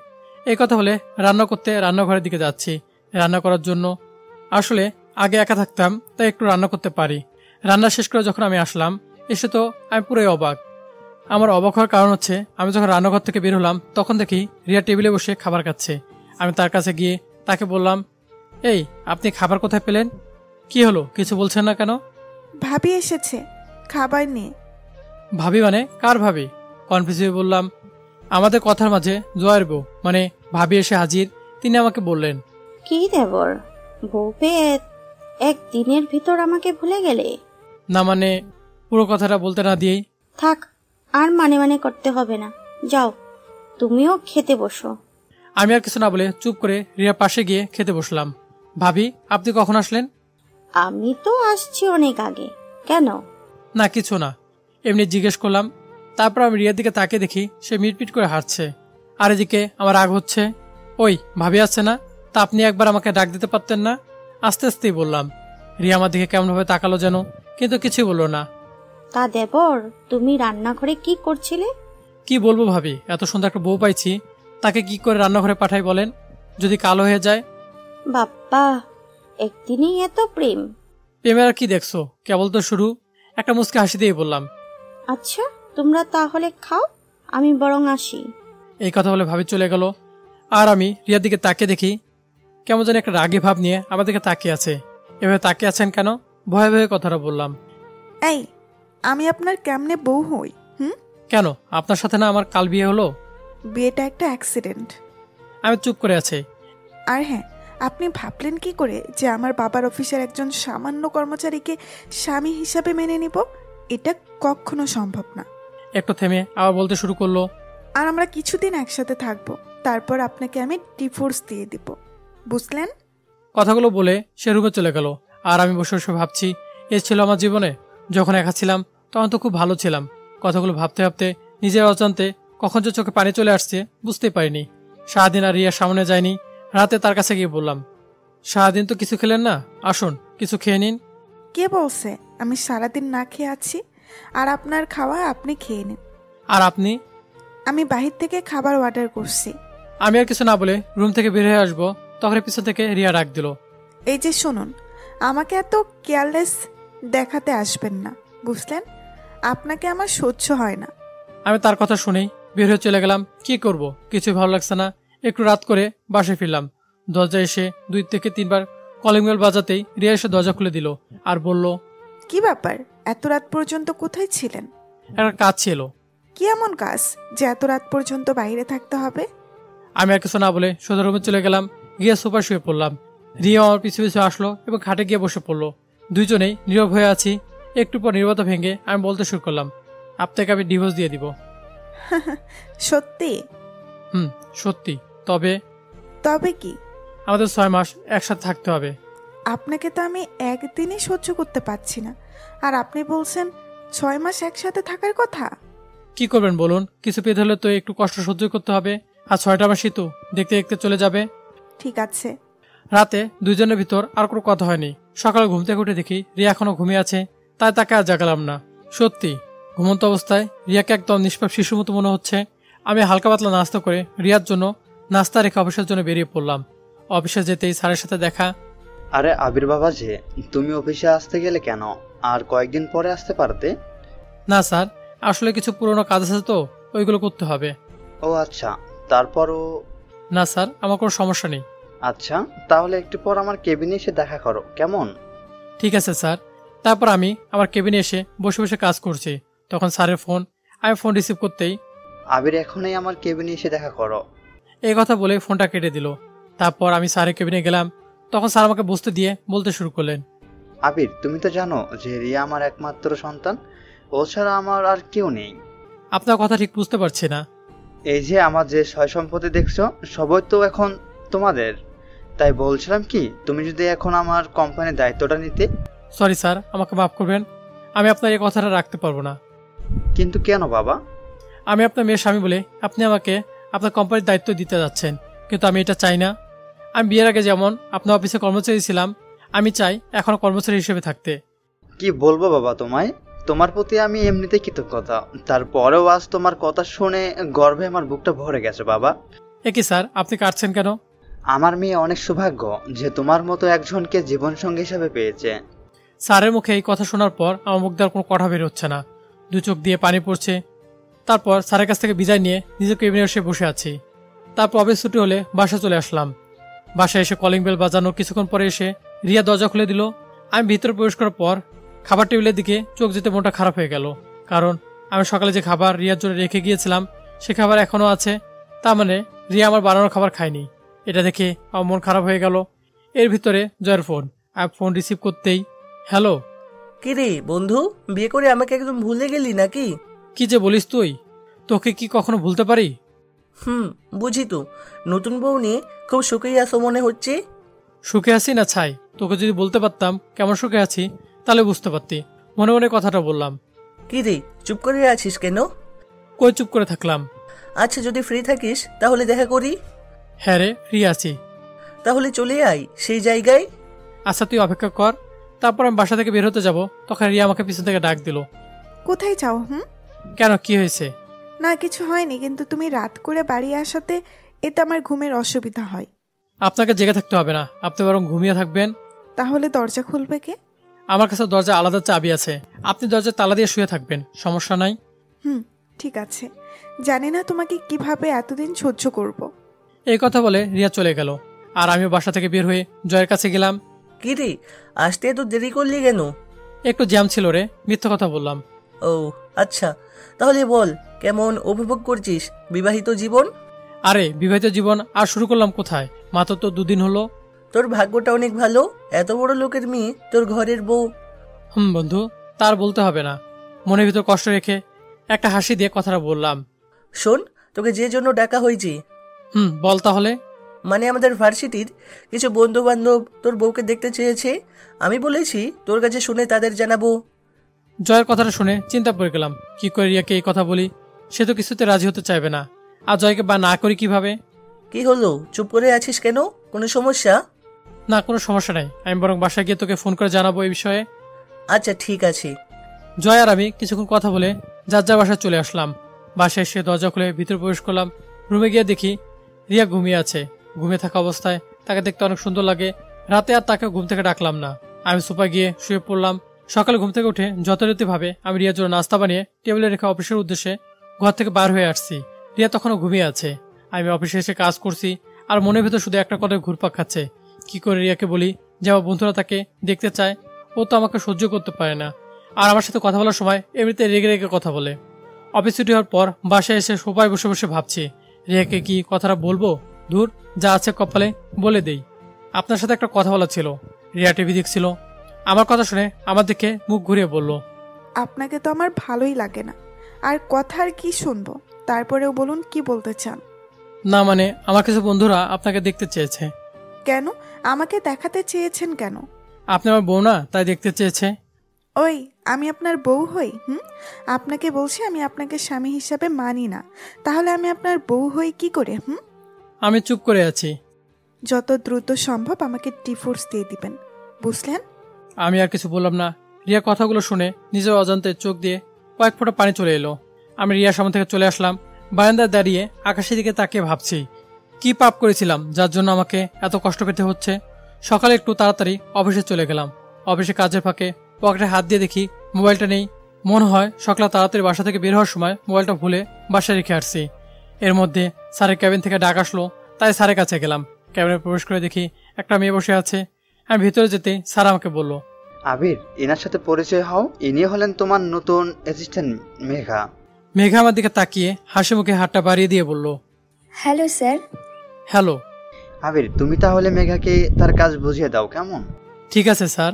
এই কথা বলে রান্না করতে রান্নাঘরের দিকে যাচ্ছি রান্না করার জন্য। আসলে আগে একা থাকতাম, তাই একটু রান্না করতে পারি। রান্না শেষ করে যখন আমি আসলাম, এসে তো আমি পুরোই অবাক। আমার অবাক হওয়ার কারণ হচ্ছে, আমি যখন রান্নাঘর থেকে বের হলাম তখন দেখি রিয়া টেবিলে বসে খাবার খাচ্ছে। আমি তার কাছে গিয়ে তাকে বললাম, এই, আপনি খাবার কোথায় পেলেন? কি হলো, কিছু বলছেন না কেন? ভাবি এসেছে খাবার নিয়ে। ভাবি মানে কার ভাবি? কনফিউজ হয়ে বললাম। আমাদের কথার মাঝে জয়ের বউ মানে ভাবি এসে হাজির। তিনি আমাকে বললেন, কি দেবর, বউ পেয়ে একদিনের ভিতর আমাকে ভুলে গেলে? না মানে পুরো কথাটা বলতে না দিয়েই, থাক, আর মানে মানে করতে হবে না, যাও তুমিও খেতে বসো। আমি আর কিছু না বলে চুপ করে রিয়ার পাশে গিয়ে খেতে বসলাম। ভাবি, আপনি কখন আসলেন? আমি তো আসছি অনেক আগে। কেন? না কিছু না, এমনি জিজ্ঞেস করলাম। তারপর আমি রিয়ার দিকে তাকিয়ে দেখি সে মিটমিট করে হাঁটছে। আর এদিকে আমার রাগ হচ্ছে। ওই ভাবি আছে না, তা আপনি একবার আমাকে ডাক দিতে পারতেন না? আস্তে আস্তেই বললাম। রিয়া আমার দিকে কেমনভাবে তাকালো যেন, কিন্তু কিছুই বললো না। তা দেবর, তুমি রান্নাঘরে কি করছিলে? কি বলবো ভাবি, এত সুন্দর একটা বউ পাইছি, তাকে কি করে রান্নাঘরে পাঠাই বলেন? যদি কালো হয়ে যায়? বাপ্পা, একদিনেই এত প্রেম? প্রেমের আর কি দেখছো, কেবল তো শুরু। একটা মুচকে হাসি দিয়ে বললাম। আচ্ছা, তোমরা তাহলে খাও, আমি বরং আসি। এই কথা বলে ভাবি চলে গেল। আর আমি রিয়ার দিকে তাকিয়ে দেখি কেমন যেন একটা রাগী ভাব নিয়ে আমার দিকে তাকিয়ে আছে। এভাবে তাকিয়ে আছেন কেন? ভয়ে ভয়ে কথাটা বললাম। এই, আমি আপনার কেমনে বউ হই? কেন, আপনার সাথে না আমার কাল বিয়ে হলো? বিয়েটা একটা অ্যাক্সিডেন্ট। আমি চুপ করে আছি। আর হ্যাঁ, আপনি ভাবলেন কি করে যে আমার বাবার অফিসের একজন সামান্য কর্মচারীকে স্বামী হিসাবে মেনে নিব? এটা কখনো সম্ভব না। একটু থেমে আবার বলতে শুরু করলো। আর আমরা কিছুদিন একসাথে থাকবো, তারপর আপনাকে আমি ডিভোর্স দিয়ে দিব, বুঝলেন? কথাগুলো বলে সে রুমে চলে গেল। আর আমি বসে বসে ভাবছি, এ ছিল আমার জীবনে। যখন একা ছিলাম তখন তো খুব ভালো ছিলাম। কথাগুলো ভাবতে ভাবতে নিজের অজান্তে কখন যে চোখে পানি চলে আসছে বুঝতেই পারিনি। সারাদিন আর রিয়ার সামনে যায়নি। রাতে তার কাছে গিয়ে বললাম, সারাদিন তো কিছু খেলেন না, আসুন কিছু খেয়ে নিন। কে বলছে আমি সারাদিন না খেয়ে আছি? আর আপনার খাওয়া আপনি খেয়ে নিন। আর আপনি? আমি বাহির থেকে খাবার অর্ডার করছি। আমি আর কিছু না বলে রুম থেকে বের হয়ে আসবো, তখন পিছন থেকে রিয়া ডাক দিল। এই যে শুনুন, আমাকে এত কেয়ারলেস দেখাতে আসবেন না, বুঝলেন? আপনাকে আমার সহ্য হয় না। আমি তার কথা শুনেই বের হয়ে চলে গেলাম। কি করব, কিছুই ভালো লাগছে না। একটু রাত করে বাসায় ফিরলাম। দরজা এসে 2 থেকে 3 বার কলিং বেল বাজাতেই রিয়া এসে দরজা খুলে দিল আর বলল, কি ব্যাপার, এত রাত পর্যন্ত কোথায় ছিলেন? একটা কাজ ছিল। কি এমন কাজ যে এত রাত পর্যন্ত বাইরে থাকতে হবে? আমি আর কিছু না বলে সোজা রুমে চলে গেলাম। গিয়ে সোফা শুয়ে পড়লাম। রিয়া আমার পিছু পিছু আসলো এবং খাটে গিয়ে বসে পড়লো। দুইজনেই নীরব হয়ে আছি। একটু পর নীরবতা ভেঙে আমি বলতে শুরু করলাম, আপনাকে আমি ডিভোর্স দিয়ে দিব। সত্যি? সত্যি। তবে? তবে কি? আমাদের 6 মাস একসাথে থাকতে হবে। আপনাকে তো আমি একদিনই সহ্য করতে পারছি না, আর আপনি বলছেন 6 মাস একসাথে থাকার কথা। কি করবেন বলুন? কিছু পেতে হলে তো একটু কষ্ট সহ্য করতে হবে। আর 6টা মাসই তো দেখতে দেখতে চলে যাবে। ঠিক আছে। রাতে দুইজনের ভিতর আর কোনো কথা হয়নি। সকালে ঘুম থেকে উঠে দেখি রিয়া এখনো ঘুমিয়ে আছে, তাই তাকে আর জাগালাম না। সত্যি ঘুমন্ত অবস্থায় রিয়াকে একদম নিষ্পাপ শিশুর মতো মনে হচ্ছে। আমি হালকা পাতলা নাস্তা করে রিয়ার জন্য নাস্তা রেখে অফিসের জন্য বেরিয়ে পড়লাম। অফিসে যেতেই স্যারের সাথে দেখা। আরে আবির বাবা, যে তুমি অফিসে আসতে গেলে কেন? আর কয়েকদিন পরে আসতে পারতে। না স্যার, আসলে কিছু পুরোনো কাজ আছে তো, ওইগুলো করতে হবে। ও আচ্ছা, তারপরও? না স্যার, আমার কোনো সমস্যা নেই। আচ্ছা, তাহলে একটু পর আমার কেবিনে এসে দেখা করো, কেমন? ঠিক আছে স্যার। তারপর আমি আমার কেবিনে এসে বসে বসে কাজ করছি। তখন স্যারের ফোন। আমি ফোন রিসিভ করতেই, আবির, এখনই আমার কেবিনে এসে দেখা করো। এই কথা বলে ফোনটা কেটে দিল। তারপর আমি স্যারের কেবিনে গেলাম। তখন স্যার আমাকে বসতে দিয়ে বলতে শুরু করলেন, আবির, তুমি তো জানো যে রিয়া আমার একমাত্র সন্তান। ও ছাড়া আমার আর কেউ নেই। আপনার কথা ঠিক বুঝতে পারছি না। এই যে আমার যে সয় সম্পত্তি দেখছো, সবই তো এখন তোমাদের। তাই বলছিলাম কি, তুমি যদি এখন আমার কোম্পানির দায়িত্বটা নিতে। সরি স্যার, আমাকে মাফ করবেন। আমি আপনার এই কথাটা রাখতে পারবো না। কিন্তু কেন বাবা? আমি আপনার মেয়ের স্বামী বলে আপনি আমাকে আপনার কোম্পানির দায়িত্ব দিতে যাচ্ছেন, কিন্তু আমি এটা চাই না। আমি বিয়ের আগে যেমন আপনার অফিসে কর্মচারী ছিলাম, আমি চাই এখনো কর্মচারী হিসেবে থাকতে। কি বলবো বাবা তোমায়? তোমার প্রতি আমি এমনিতে কৃতজ্ঞতা, তারপরেও আজ তোমার কথা শুনে গর্বে আমার বুকটা ভরে গেছে বাবা। কি স্যার, আপনি কাটছেন কেন? আমার মেয়ে অনেক সৌভাগ্য যে তোমার মতো একজনকে জীবনসঙ্গী হিসেবে পেয়েছে। স্যারের মুখে এই কথা শোনার পর আমার মুখ দেওয়ার কোনো কথা বের হচ্ছে না। 2 চোখ দিয়ে পানি পড়ছে। তারপর স্যারের কাছ থেকে বিদায় নিয়ে নিজের কেবিনে এসে বসে আছি। তারপর অফিস ছুটি হলে বাসায় চলে আসলাম। বাসায় এসে কলিং বেল বাজানোর কিছুক্ষণ পরে এসে রিয়া দরজা খুলে দিল। আমি ভিতরে প্রবেশ করার পর খাবার টেবিলের দিকে চোখ যেতে মনটা খারাপ হয়ে গেল। কারণ আমি সকালে যে খাবার রিয়ার জন্য রেখে গিয়েছিলাম সে খাবার এখনো আছে। তার মানে রিয়া আমার বানানোর খাবার খায়নি। এটা দেখে আমার মন খারাপ হয়ে গেল। এর ভিতরে জয়ের ফোন। আমি ফোন রিসিভ করতেই, হ্যালো। কিরে বন্ধু, বিয়ে করে আমাকে একদম ভুলে গেলি নাকি? কি যে বলিস তুই, তোকে কি কখনো ভুলতে পারি? বুঝি তো। নতুন বউ নিয়ে খুব সুখেই আছো মনে হচ্ছে। সুখে আছি না ছাই? তোকে যদি বলতে পারতাম কেমন সুখে আছি তাহলে বুঝতে পারতি। মনে মনে কথাটা বললাম। কিরে চুপ করে আছিস কেন? কই চুপ করে থাকলাম। আচ্ছা, যদি ফ্রি থাকিস তাহলে দেখা করি। হ্যাঁ রে, ফ্রি আছি। তাহলে চলে আয় সেই জায়গায়। আচ্ছা, তুই অপেক্ষা কর। তারপর আমি বাসা থেকে বের হতে যাব, তখন রিয়া আমাকে পিছন থেকে ডাক দিল। কোথায় যাও? কেন, কি হয়েছে? না, কিছু হয়নি, কিন্তু তুমি রাত করে বাড়ি আসাতে এতে আমার ঘুমের অসুবিধা হয়। আপনাকে জেগে থাকতে হবে না, আপনি বরং ঘুমিয়ে থাকবেন। তাহলে দরজা খুলবে কে? আমার কাছে দরজা আলাদা চাবি আছে, আপনি দরজা তালা দিয়ে শুয়ে থাকবেন, সমস্যা নাই। ঠিক আছে। জানি না তোমাকে কিভাবে এতদিন সহ্য করব। এই কথা বলে রিয়া চলে গেল, আর আমিও বাসা থেকে বের হয়ে জয়ের কাছে গেলাম। কি রে, আসতে এত দেরি করলি কেন? একটু জ্যাম ছিল রে, মিথ্যা কথা বললাম। ও আচ্ছা, তাহলে বল, কেমন উপভোগ করছিস বিবাহিত জীবন? আরে, বিবাহিত জীবন আর শুরু করলাম কোথায়, মাত্র তো 2 দিন হলো। তোর ভাগ্যটা অনেক ভালো, এত বড় লোকের মেয়ে তোর ঘরের বউ। বন্ধু, তার বলতে হবে না। মনের ভিতর কষ্ট রেখে একটা হাসি দিয়ে কথাটা বললাম। শোন, তোকে যে জন্য ডাকা হয়েছি। বল তাহলে। মানে আমাদের ভার্সিটির কিছু বন্ধু বান্ধব তোর বউকে দেখতে চেয়েছে। আমি বলেছি তোর কাছে শুনে তাদের জানাবো। জয়ের কথাটা শুনে চিন্তা পড়ে গেলাম, কি করে রিয়াকে এই কথা বলি। সে তো কিছুতে রাজি হতে চাইবে না, আর জয়কে বা না করি কিভাবে? কি হলো, চুপ করে আছিস কেন? কোনো সমস্যা? না, কোনো সমস্যা নাই, আমি বরং বাসায় গিয়ে তোকে ফোন করে জানাবো এই বিষয়ে। আচ্ছা ঠিক আছে। জয় আর আমি কিছুক্ষণ কথা বলে যার যার বাসায় চলে আসলাম। বাসায় এসে দরজা খুলে ভিতরে প্রবেশ করলাম। রুমে গিয়ে দেখি রিয়া ঘুমিয়ে আছে। ঘুমিয়ে থাকা অবস্থায় তাকে দেখতে অনেক সুন্দর লাগে। রাতে আর তাকে ঘুম থেকে ডাকলাম না, আমি সোফায় গিয়ে শুয়ে পড়লাম। সকালে ঘুম থেকে উঠে যথারীতিভাবে আমি রিয়ার জন্য নাস্তা বানিয়ে টেবিলে রেখে অফিসের উদ্দেশ্যে ঘর থেকে বার হয়ে আসছি। রিয়া তখনও ঘুমিয়ে আছে। আমি অফিসে এসে কাজ করছি, আর মনের ভেতর শুধু একটা কথা ঘুরপাক খাচ্ছে, কি করে রিয়াকে বলি যে আমার বন্ধুরা তাকে দেখতে চায়। ও তো আমাকে সহ্য করতে পারে না, আর আমার সাথে কথা বলার সময় এমনিতে রেগে রেগে কথা বলে। অফিস ছুটি হওয়ার পর বাসায় এসে সোফায় বসে বসে ভাবছি রিয়াকে কি কথাটা বলবো। দূর, যা আছে কপালে বলে দেই। আপনার সাথে একটা কথা বলা ছিল। রিয়া টিভি দেখছিল, আমার কথা শুনে আমার দিকে মুখ ঘুরিয়ে বলল, আপনাকে তো আমার ভালোই লাগে না, আর কথা আর কি শুনবো। তারপরেও বলুন, কি বলতে চান? না মানে, আমার কিছু বন্ধুরা আপনাকে দেখতে চেয়েছে। কেন? আমাকে দেখাতে চেয়েছেন কেন? আপনি আমার বউ না, তাই দেখতে চেয়েছে। ওই, আমি আপনার বউ হই? আপনাকে বলছি আমি আপনাকে স্বামী হিসাবে মানি না, তাহলে আমি আপনার বউ হই কি করে? আমি চুপ করে আছি। যত দ্রুত সম্ভব আমাকে ডিভোর্স দিয়ে দিবেন, বুঝলেন? আমি আর কিছু বললাম না। রিয়া কথাগুলো শুনে নিজের অজান্তে চোখ দিয়ে কয়েক ফোঁটা পানি চলে এলো। আমি রিয়ার সামনে থেকে চলে আসলাম। বারান্দায় দাঁড়িয়ে আকাশের দিকে তাকিয়ে ভাবছি, কি পাপ করেছিলাম যার জন্য আমাকে এত কষ্ট পেতে হচ্ছে। সকালে একটু তাড়াতাড়ি অফিসে চলে গেলাম। অফিসে কাজের ফাঁকে পকেটে হাত দিয়ে দেখি মোবাইলটা নেই। মনে হয় সকালে তাড়াতাড়ি বাসা থেকে বের হওয়ার সময় মোবাইলটা ভুলে বাসায় রেখে আসছি। এর মধ্যে স্যারের ক্যাবিন থেকে ডাক আসলো, তাই স্যারের কাছে গেলাম। ক্যাবিনে প্রবেশ করে দেখি একটা মেয়ে বসে আছে। আমি ভিতরে যেতে স্যার আমাকে বলল, আবির, এনার সাথে পরিচয় হও। ইনি হলেন তোমার নতুন অ্যাসিস্ট্যান্ট মেঘা। মেঘা আমার দিকে তাকিয়ে হাসি মুখে হাতটা বাড়িয়ে দিয়ে বলল, হ্যালো স্যার। হ্যালো। আবির, তুমি তাহলে মেঘাকে তার কাজ বুঝিয়ে দাও, কেমন? ঠিক আছে স্যার।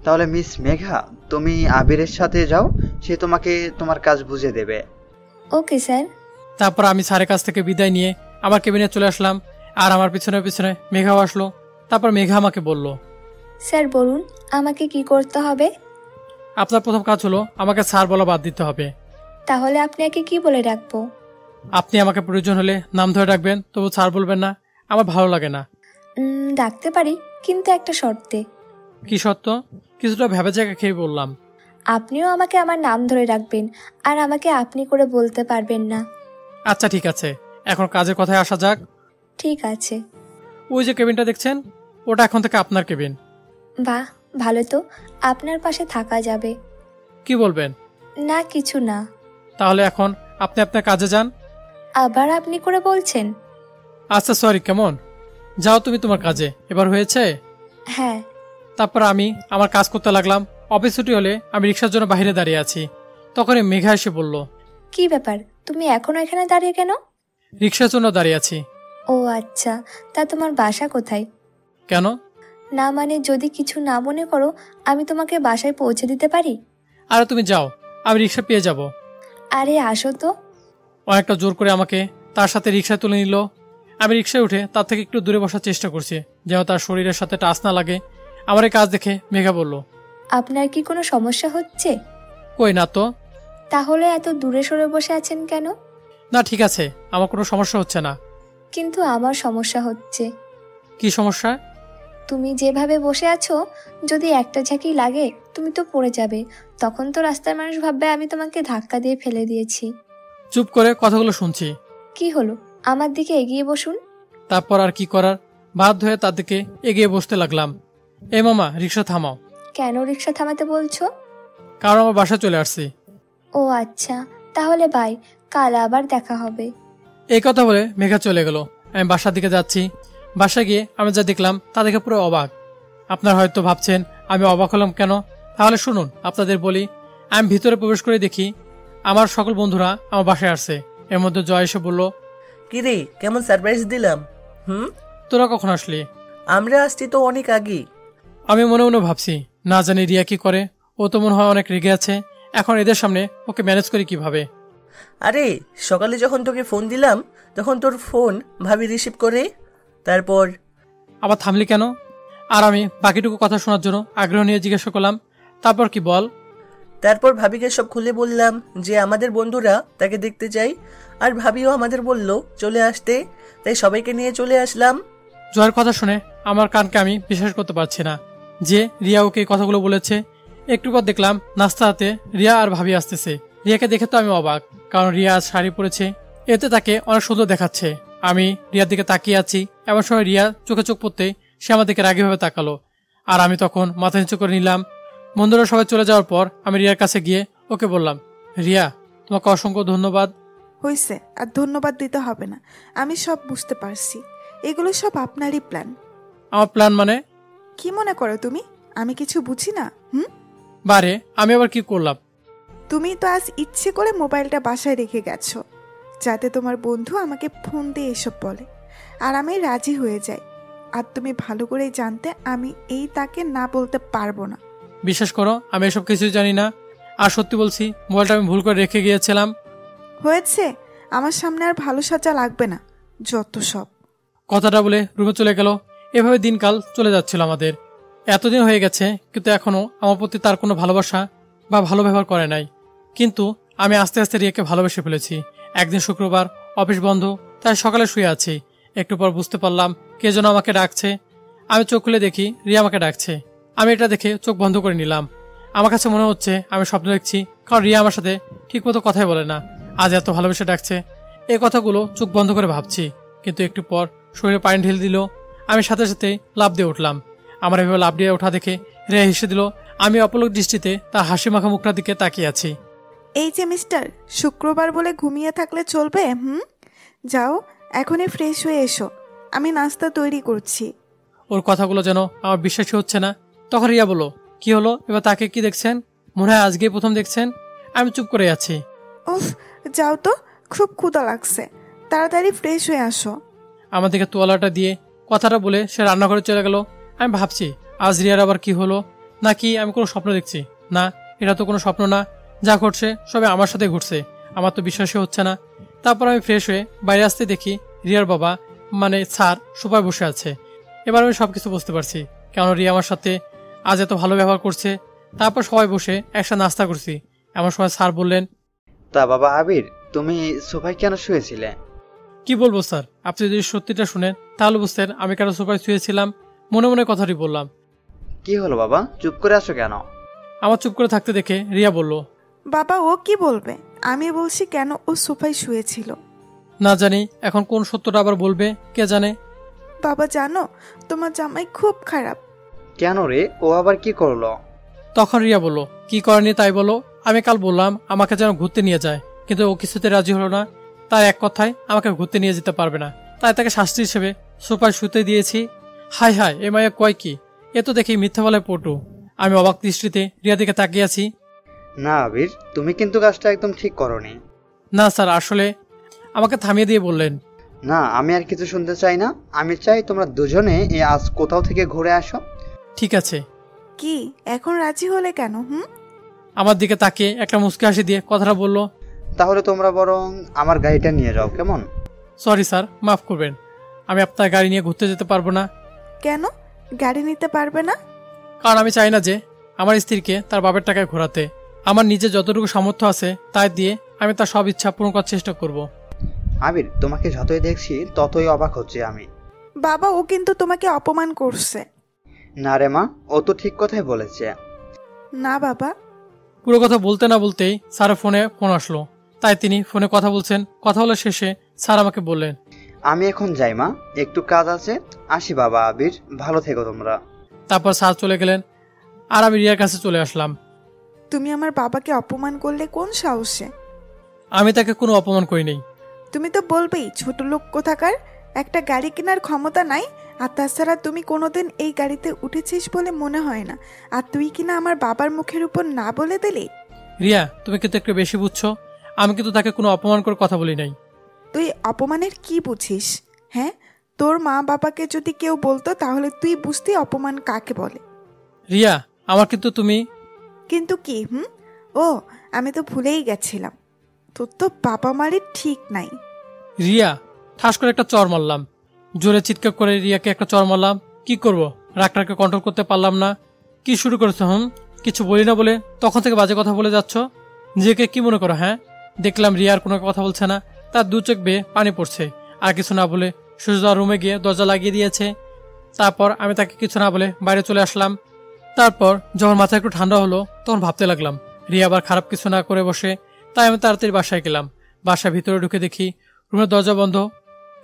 তাহলে মিস মেঘা, তুমি আবিরের সাথে যাও, সে তোমাকে তোমার কাজ বুঝিয়ে দেবে। Okay sir. তারপর আমি স্যারের কাছ থেকে বিদায় নিয়ে আমার কেবিনে চলে আসলাম, আর আমার পিছনে পিছনে মেঘাও আসলো। তারপর মেঘা আমাকে বলল, স্যার বলুন, আমাকে কি করতে হবে? আপনার প্রথম কাজ হলো আমাকে স্যার বলা বাদ দিতে হবে। তাহলে আপনাকে কি বলে ডাকবো? আপনি আমাকে প্রয়োজন হলে নাম ধরে ডাকবেন, তবু স্যার বলবেন না, আমার ভালো লাগে না। ডাকতে পারি, কিন্তু একটা শর্তে। কি সত্য? কিছুটা ভেবে জায়গা খেয়ে বললাম, আপনিও আমাকে আমার নাম ধরে ডাকবেন, আর আমাকে আপনি করে বলতে পারবেন না। আচ্ছা ঠিক আছে, এখন কাজের কথায় আসা যাক। ঠিক আছে। ওই যে কেবিনটা দেখছেন, ওটা এখন থেকে আপনার কেবিন। বাহ, ভালো তো, আপনার পাশে থাকা যাবে। কি বলবেন? না, কিছু না। তাহলে এখন আপনি আপনার কাজে যান। আবার আপনি করে বলছেন? আচ্ছা সরি, কেমন? যাও তুমি তোমার কাজে, এবার হয়েছে? হ্যাঁ। তারপর আমি আমার কাজ করতে লাগলাম। অফিস ছুটি হলে আমি রিক্সার জন্য বাইরে দাঁড়িয়ে আছি। তখনই মেঘা এসে বলল, কি ব্যাপার, তুমি এখনো এখানে দাঁড়িয়ে কেন? রিক্সার জন্য দাঁড়িয়ে আছি। ও আচ্ছা, তা তোমার বাসা কোথায়? কেন? না মানে, যদি কিছু না মনে করো, আমি তোমাকে বাসায় পৌঁছে দিতে পারি। আরে তুমি যাও, আমি রিক্সা পেয়ে যাব। আরে আসো তো। অনেকটা জোর করে আমাকে তার সাথে রিক্সায় তুলে নিল। আমি রিক্সায় উঠে তার থেকে একটু দূরে বসার চেষ্টা করছি, যেন তার শরীরের সাথে টাচ না লাগে। আমার এই কাজ দেখে মেঘা বলল, আপনার কি কোনো সমস্যা হচ্ছে? কই না তো। তাহলে এত দূরে সরে বসে আছেন কেন? না ঠিক আছে, আমার কোনো সমস্যা হচ্ছে না। কিন্তু আমার সমস্যা হচ্ছে। কি সমস্যা? তুমি যেভাবে বসে আছো, যদি একটা ঝাঁকি লাগে তুমি তো পড়ে যাবে। তখন তো রাস্তার মানুষ ভাববে আমি তোমাকে ধাক্কা দিয়ে ফেলে দিয়েছি। চুপ করে কথাগুলো শুনছি। কি হলো, আমার দিকে এগিয়ে বসুন। তারপর আর কি করার, বাধ্য হয়ে তার দিকে এগিয়ে বসতে লাগলাম। এই মামা, রিক্সা থামাও। কেন রিক্সা থামাতে বলছো? কারণ আমার বাসায় চলে আসছি। ও আচ্ছা, তাহলে বাই, কাল আবার দেখা হবে। এই কথা বলে মেঘা চলে গেল। আমি বাসার দিকে যাচ্ছি। বাসায় গিয়ে আমি যা দেখলাম তা দেখে পুরো অবাক। আপনারা হয়তো ভাবছেন আমি অবাক হলাম কেন, তাহলে শুনুন আপনাদের বলি। আমি ভিতরে প্রবেশ করে দেখি আমার সকল বন্ধুরা আমার বাসায় আসছে। এর মধ্যে জয় এসে বলল, কিরে, কেমন সারপ্রাইজ দিলাম? তোরা কখন আসলি? আমরা আসছি তো অনেক আগে। আমি মনে মনে ভাবছি, না জানি রিয়া কি করে। ও তো মনে হয় অনেক রেগে আছে। এখন এদের সামনে ওকে ম্যানেজ করি কিভাবে? আরে সকালে যখন তোকে ফোন দিলাম তখন তোর ফোন ভাবি রিসিভ করে। তারপর আবার থামলি কেন? আর আমি বাকিটুকু কথা শোনার জন্য আগ্রহ নিয়ে জিজ্ঞাসা করলাম, তারপর কি বল? তারপর ভাবিকে সব খুলে বললাম যে আমাদের বন্ধুরা তাকে দেখতে চাই, আর ভাবিও আমাদের বলল চলে আসতে, তাই সবাইকে নিয়ে চলে আসলাম। জয়ের কথা শুনে আমার কানকে আমি বিশ্বাস করতে পারছি না যে রিয়া ওকে এই কথাগুলো বলেছে। একটু পর দেখলাম নাস্তা হাতে রিয়া আর ভাবি আসতেছে। রিয়াকে দেখে তো আমি অবাক, কারণ রিয়া আজ শাড়ি পরেছে, এতে তাকে অনেক সুন্দর দেখাচ্ছে। আমি রিয়ার দিকে তাকিয়ে আছি, এমন সময় রিয়া চোখে চোখ পড়তেই সে আমার দিকে রাগীভাবে তাকালো। আর আমি তখন মাথা নিচু করে নিলাম। বন্ধুরা সবাই চলে যাওয়ার পর আমি রিয়ার কাছে গিয়ে ওকে বললাম, রিয়া তোমাকে অসংখ্য ধন্যবাদ। হয়েছে, আর ধন্যবাদ দিতে হবে না, আমি সব বুঝতে পারছি। এগুলো সব আপনারই প্ল্যান। আমার প্ল্যান মানে? কি মনে করো তুমি আমি কিছু বুঝি না? বারে, আমি আবার কি করলাম? তুমি তো আজ ইচ্ছে করে মোবাইলটা বাসায় রেখে গেছো, যাতে তোমার বন্ধু আমাকে ফোন দিয়ে এসব বলে, আর আমি রাজি হয়ে যাই। আর তুমি ভালো করেই জানতে আমি এই তাকে না বলতে পারবো না। বিশ্বাস করো, আমি এসব কিছুই জানি না। আর সত্যি বলছি, মোবাইলটা আমি ভুল করে রেখে গিয়েছিলাম। হয়েছে, আমার সামনে আর ভালো সাজা লাগবে না, যত সব। কথাটা বলে রুমে চলে গেল। এভাবে দিনকাল চলে যাচ্ছিল আমাদের। এতদিন হয়ে গেছে, কিন্তু এখনো আমার প্রতি তার কোনো ভালোবাসা বা ভালো ব্যবহার করে নাই। কিন্তু আমি আস্তে আস্তে রিয়াকে ভালোবেসে ফেলেছি। একদিন শুক্রবার, অফিস বন্ধ, তাই সকালে শুয়ে আছি। একটু পর বুঝতে পারলাম কে যেন আমাকে ডাকছে। আমি চোখ খুলে দেখি রিয়া আমাকে ডাকছে। আমি এটা দেখে চোখ বন্ধ করে নিলাম। আমার কাছে মনে হচ্ছে আমি স্বপ্ন দেখছি, কারণ রিয়া আমার সাথে ঠিক মতো কথাই বলে না। আজ এত ভালোবেসে ডাকছে, এই কথাগুলো চোখ বন্ধ করে ভাবছি। কিন্তু একটু পর শরীরে পানি ঢেলে দিল। আমি সাথে সাথে লাফ দিয়ে উঠলাম। আমার এভাবে লাফ দিয়ে ওঠা দেখে রিয়া হেসে দিল। আমি অপলক দৃষ্টিতে তার হাসি মাখা মুখটার দিকে তাকিয়ে আছি। এই যে মিস্টার, শুক্রবার বলে ঘুমিয়ে থাকলে চলবে? যাও এখনই ফ্রেশ হয়ে এসো, আমি নাস্তা তৈরি করছি। ওর কথাগুলো যেন আমার বিশ্বাসই হচ্ছে না। তখন রিয়া বলল, কি হলো এবার, তাকে কি দেখছেন? মনে হয় আজকে প্রথম দেখছেন। আমি চুপ করে আছি। উফ, যাও তো, খুব ক্ষুধা লাগছে, তাড়াতাড়ি ফ্রেশ হয়ে আসো। আমার দিকে তোয়ালাটা দিয়ে কথাটা বলে সে রান্নাঘরে চলে গেল। আমি ভাবছি আজ রিয়ার আবার কি হলো, নাকি আমি কোনো স্বপ্ন দেখছি? না, এটা তো কোনো স্বপ্ন না। যা ঘটছে সবে আমার সাথে ঘটছে। আমার তো বিশ্বাসই হচ্ছে না। তারপর আমি ফ্রেশ হয়ে বাইরে আসতে দেখি রিয়ার বাবা মানে স্যার সোফায় বসে আছে। এবার আমি সবকিছু বুঝতে পারছি কেন রিয়া আমার সাথে আজ এত ভালো ব্যবহার করছে। তারপর সবাই বসে একসাথে নাস্তা করছি। এমন সময় স্যার বললেন, তা বাবা আবির, তুমি সোফায় কেন শুয়েছিলে? কি বলবো স্যার, আপনি যদি সত্যিটা শুনেন তাহলে বুঝতেন আমি কেন সোফায় শুয়েছিলাম। মনে মনে কথাটি বললাম। কি হলো বাবা, চুপ করে আছো কেন? আমার চুপ করে থাকতে দেখে রিয়া বলল, বাবা ও কি বলবে, আমি বলছি কেন ও সোফায় শুয়েছিল। না জানি এখন কোন সত্যটা আবার বলবে, কে জানে। বাবা জানো, তোমার জামাই খুব খারাপ। কেন রে, ও আবার কি করলো? তখন রিয়া বলল, কি করেনি তাই বলো। আমি কাল বললাম আমাকে যেন ঘুরতে নিয়ে যায়, কিন্তু ও কিছুতে রাজি হলো না। তার এক কথায় আমাকে ঘুরতে নিয়ে যেতে পারবে না, তাই তাকে শাস্তি হিসেবে সোফায় শুতে দিয়েছি। হাই হাই, এ মায়া কয় কি, এ তো দেখি মিথ্যা বলে পটু। আমি অবাক দৃষ্টিতে রিয়া দিকে তাকিয়ে আছি। না আবির, তুমি কিন্তু কাজটা একদম ঠিক করনি। না স্যার, আসলে আমাকে থামিয়ে দিয়ে বললেন, না, আমি আর কিছু শুনতে চাই না। আমি চাই তোমরা দুজনে আজ কোথাও থেকে ঘুরে আসো। ঠিক আছে। কি এখন রাজি হলে কেন? আমার দিকে তাকিয়ে একটা মুচকি হাসি দিয়ে কথাটা বলল, তাহলে তোমরা বরং আমার গাড়িটা নিয়ে যাও, কেমন? সরি স্যার, মাফ করবেন, আমি আপনার গাড়ি নিয়ে ঘুরতে যেতে পারবো না। কেন গাড়ি নিতে পারবে না? কারণ আমি চাই না যে আমার স্ত্রীকে তার বাবার টাকায় ঘোরাতে। আমার নিজের যতটুকু সামর্থ্য আছে তাই দিয়ে আমি তার সব ইচ্ছা পূরণ করার চেষ্টা করব। আবির, তোমাকে যতই দেখছি ততই অবাক হচ্ছে আমি। বাবা, ও কিন্তু তোমাকে অপমান করছে। না রে মা, ও তো ঠিক কথাই বলেছে। না বাবা। পুরো কথা বলতে না বলতেই স্যারের ফোন আসলো, তাই তিনি ফোনে কথা বলছেন। কথা বলার শেষে স্যার আমাকে বললেন, আমি এখন যাই মা, একটু কাজ আছে, আসি বাবা। আবির, ভালো থেকো তোমরা। তারপর স্যার চলে গেলেন আর আমি রিয়ার কাছে চলে আসলাম। তুমি আমার বাবাকে অপমান করলে কোন সাহসে? আমি তাকে কোনো অপমান করিনি। তুমি তো বলবেই ছোট লোক কোথাকার, একটা গাড়ি কেনার ক্ষমতা নাই, আর তাছাড়া তুমি কোনোদিন এই গাড়িতে উঠেছিস বলে মনে হয় না, আর তুই কিনা আমার বাবার মুখের উপর না বলে দিলি। রিয়া, তুমি কিন্তু একটু বেশি বুঝছো। আমি কিন্তু তাকে কোনো অপমান করে কথা বলি নাই। তুই অপমানের কি বুঝিস? হ্যাঁ, তোর মা বাবাকে যদি কেউ বলতো তাহলে তুই বুঝতি অপমান কাকে বলে। রিয়া, আমার কিন্তু তুমি। কিন্তু কি? ও, আমি তো ভুলেই গেছিলাম, তোর তো বাবা মারের ঠিক নাই। রিয়া, ঠাস করে একটা চর মারলাম, জোরে চিৎকার করে রিয়াকে একটা চর মারলাম। কি করব, রাগটাকে কন্ট্রোল করতে পারলাম না। কি শুরু করেছো? কিছু বলি না বলে তখন থেকে বাজে কথা বলে যাচ্ছ। নিজেকে কি মনে করো? হ্যাঁ, দেখলাম রিয়ার কোনো কথা বলছে না, তার দু চোখ বেয়ে পানি পড়ছে। আর কিছু না বলে সুজা রুমে গিয়ে দরজা লাগিয়ে দিয়েছে। তারপর আমি তাকে কিছু না বলে বাইরে চলে আসলাম। তারপর যখন মাথা একটু ঠান্ডা হলো তখন ভাবতে লাগলাম রিয়া আবার খারাপ কিছু না করে বসে। তাই আমি তাড়াতাড়ি বাসায় গেলাম। বাসার ভিতরে ঢুকে দেখি রুমের দরজা বন্ধ,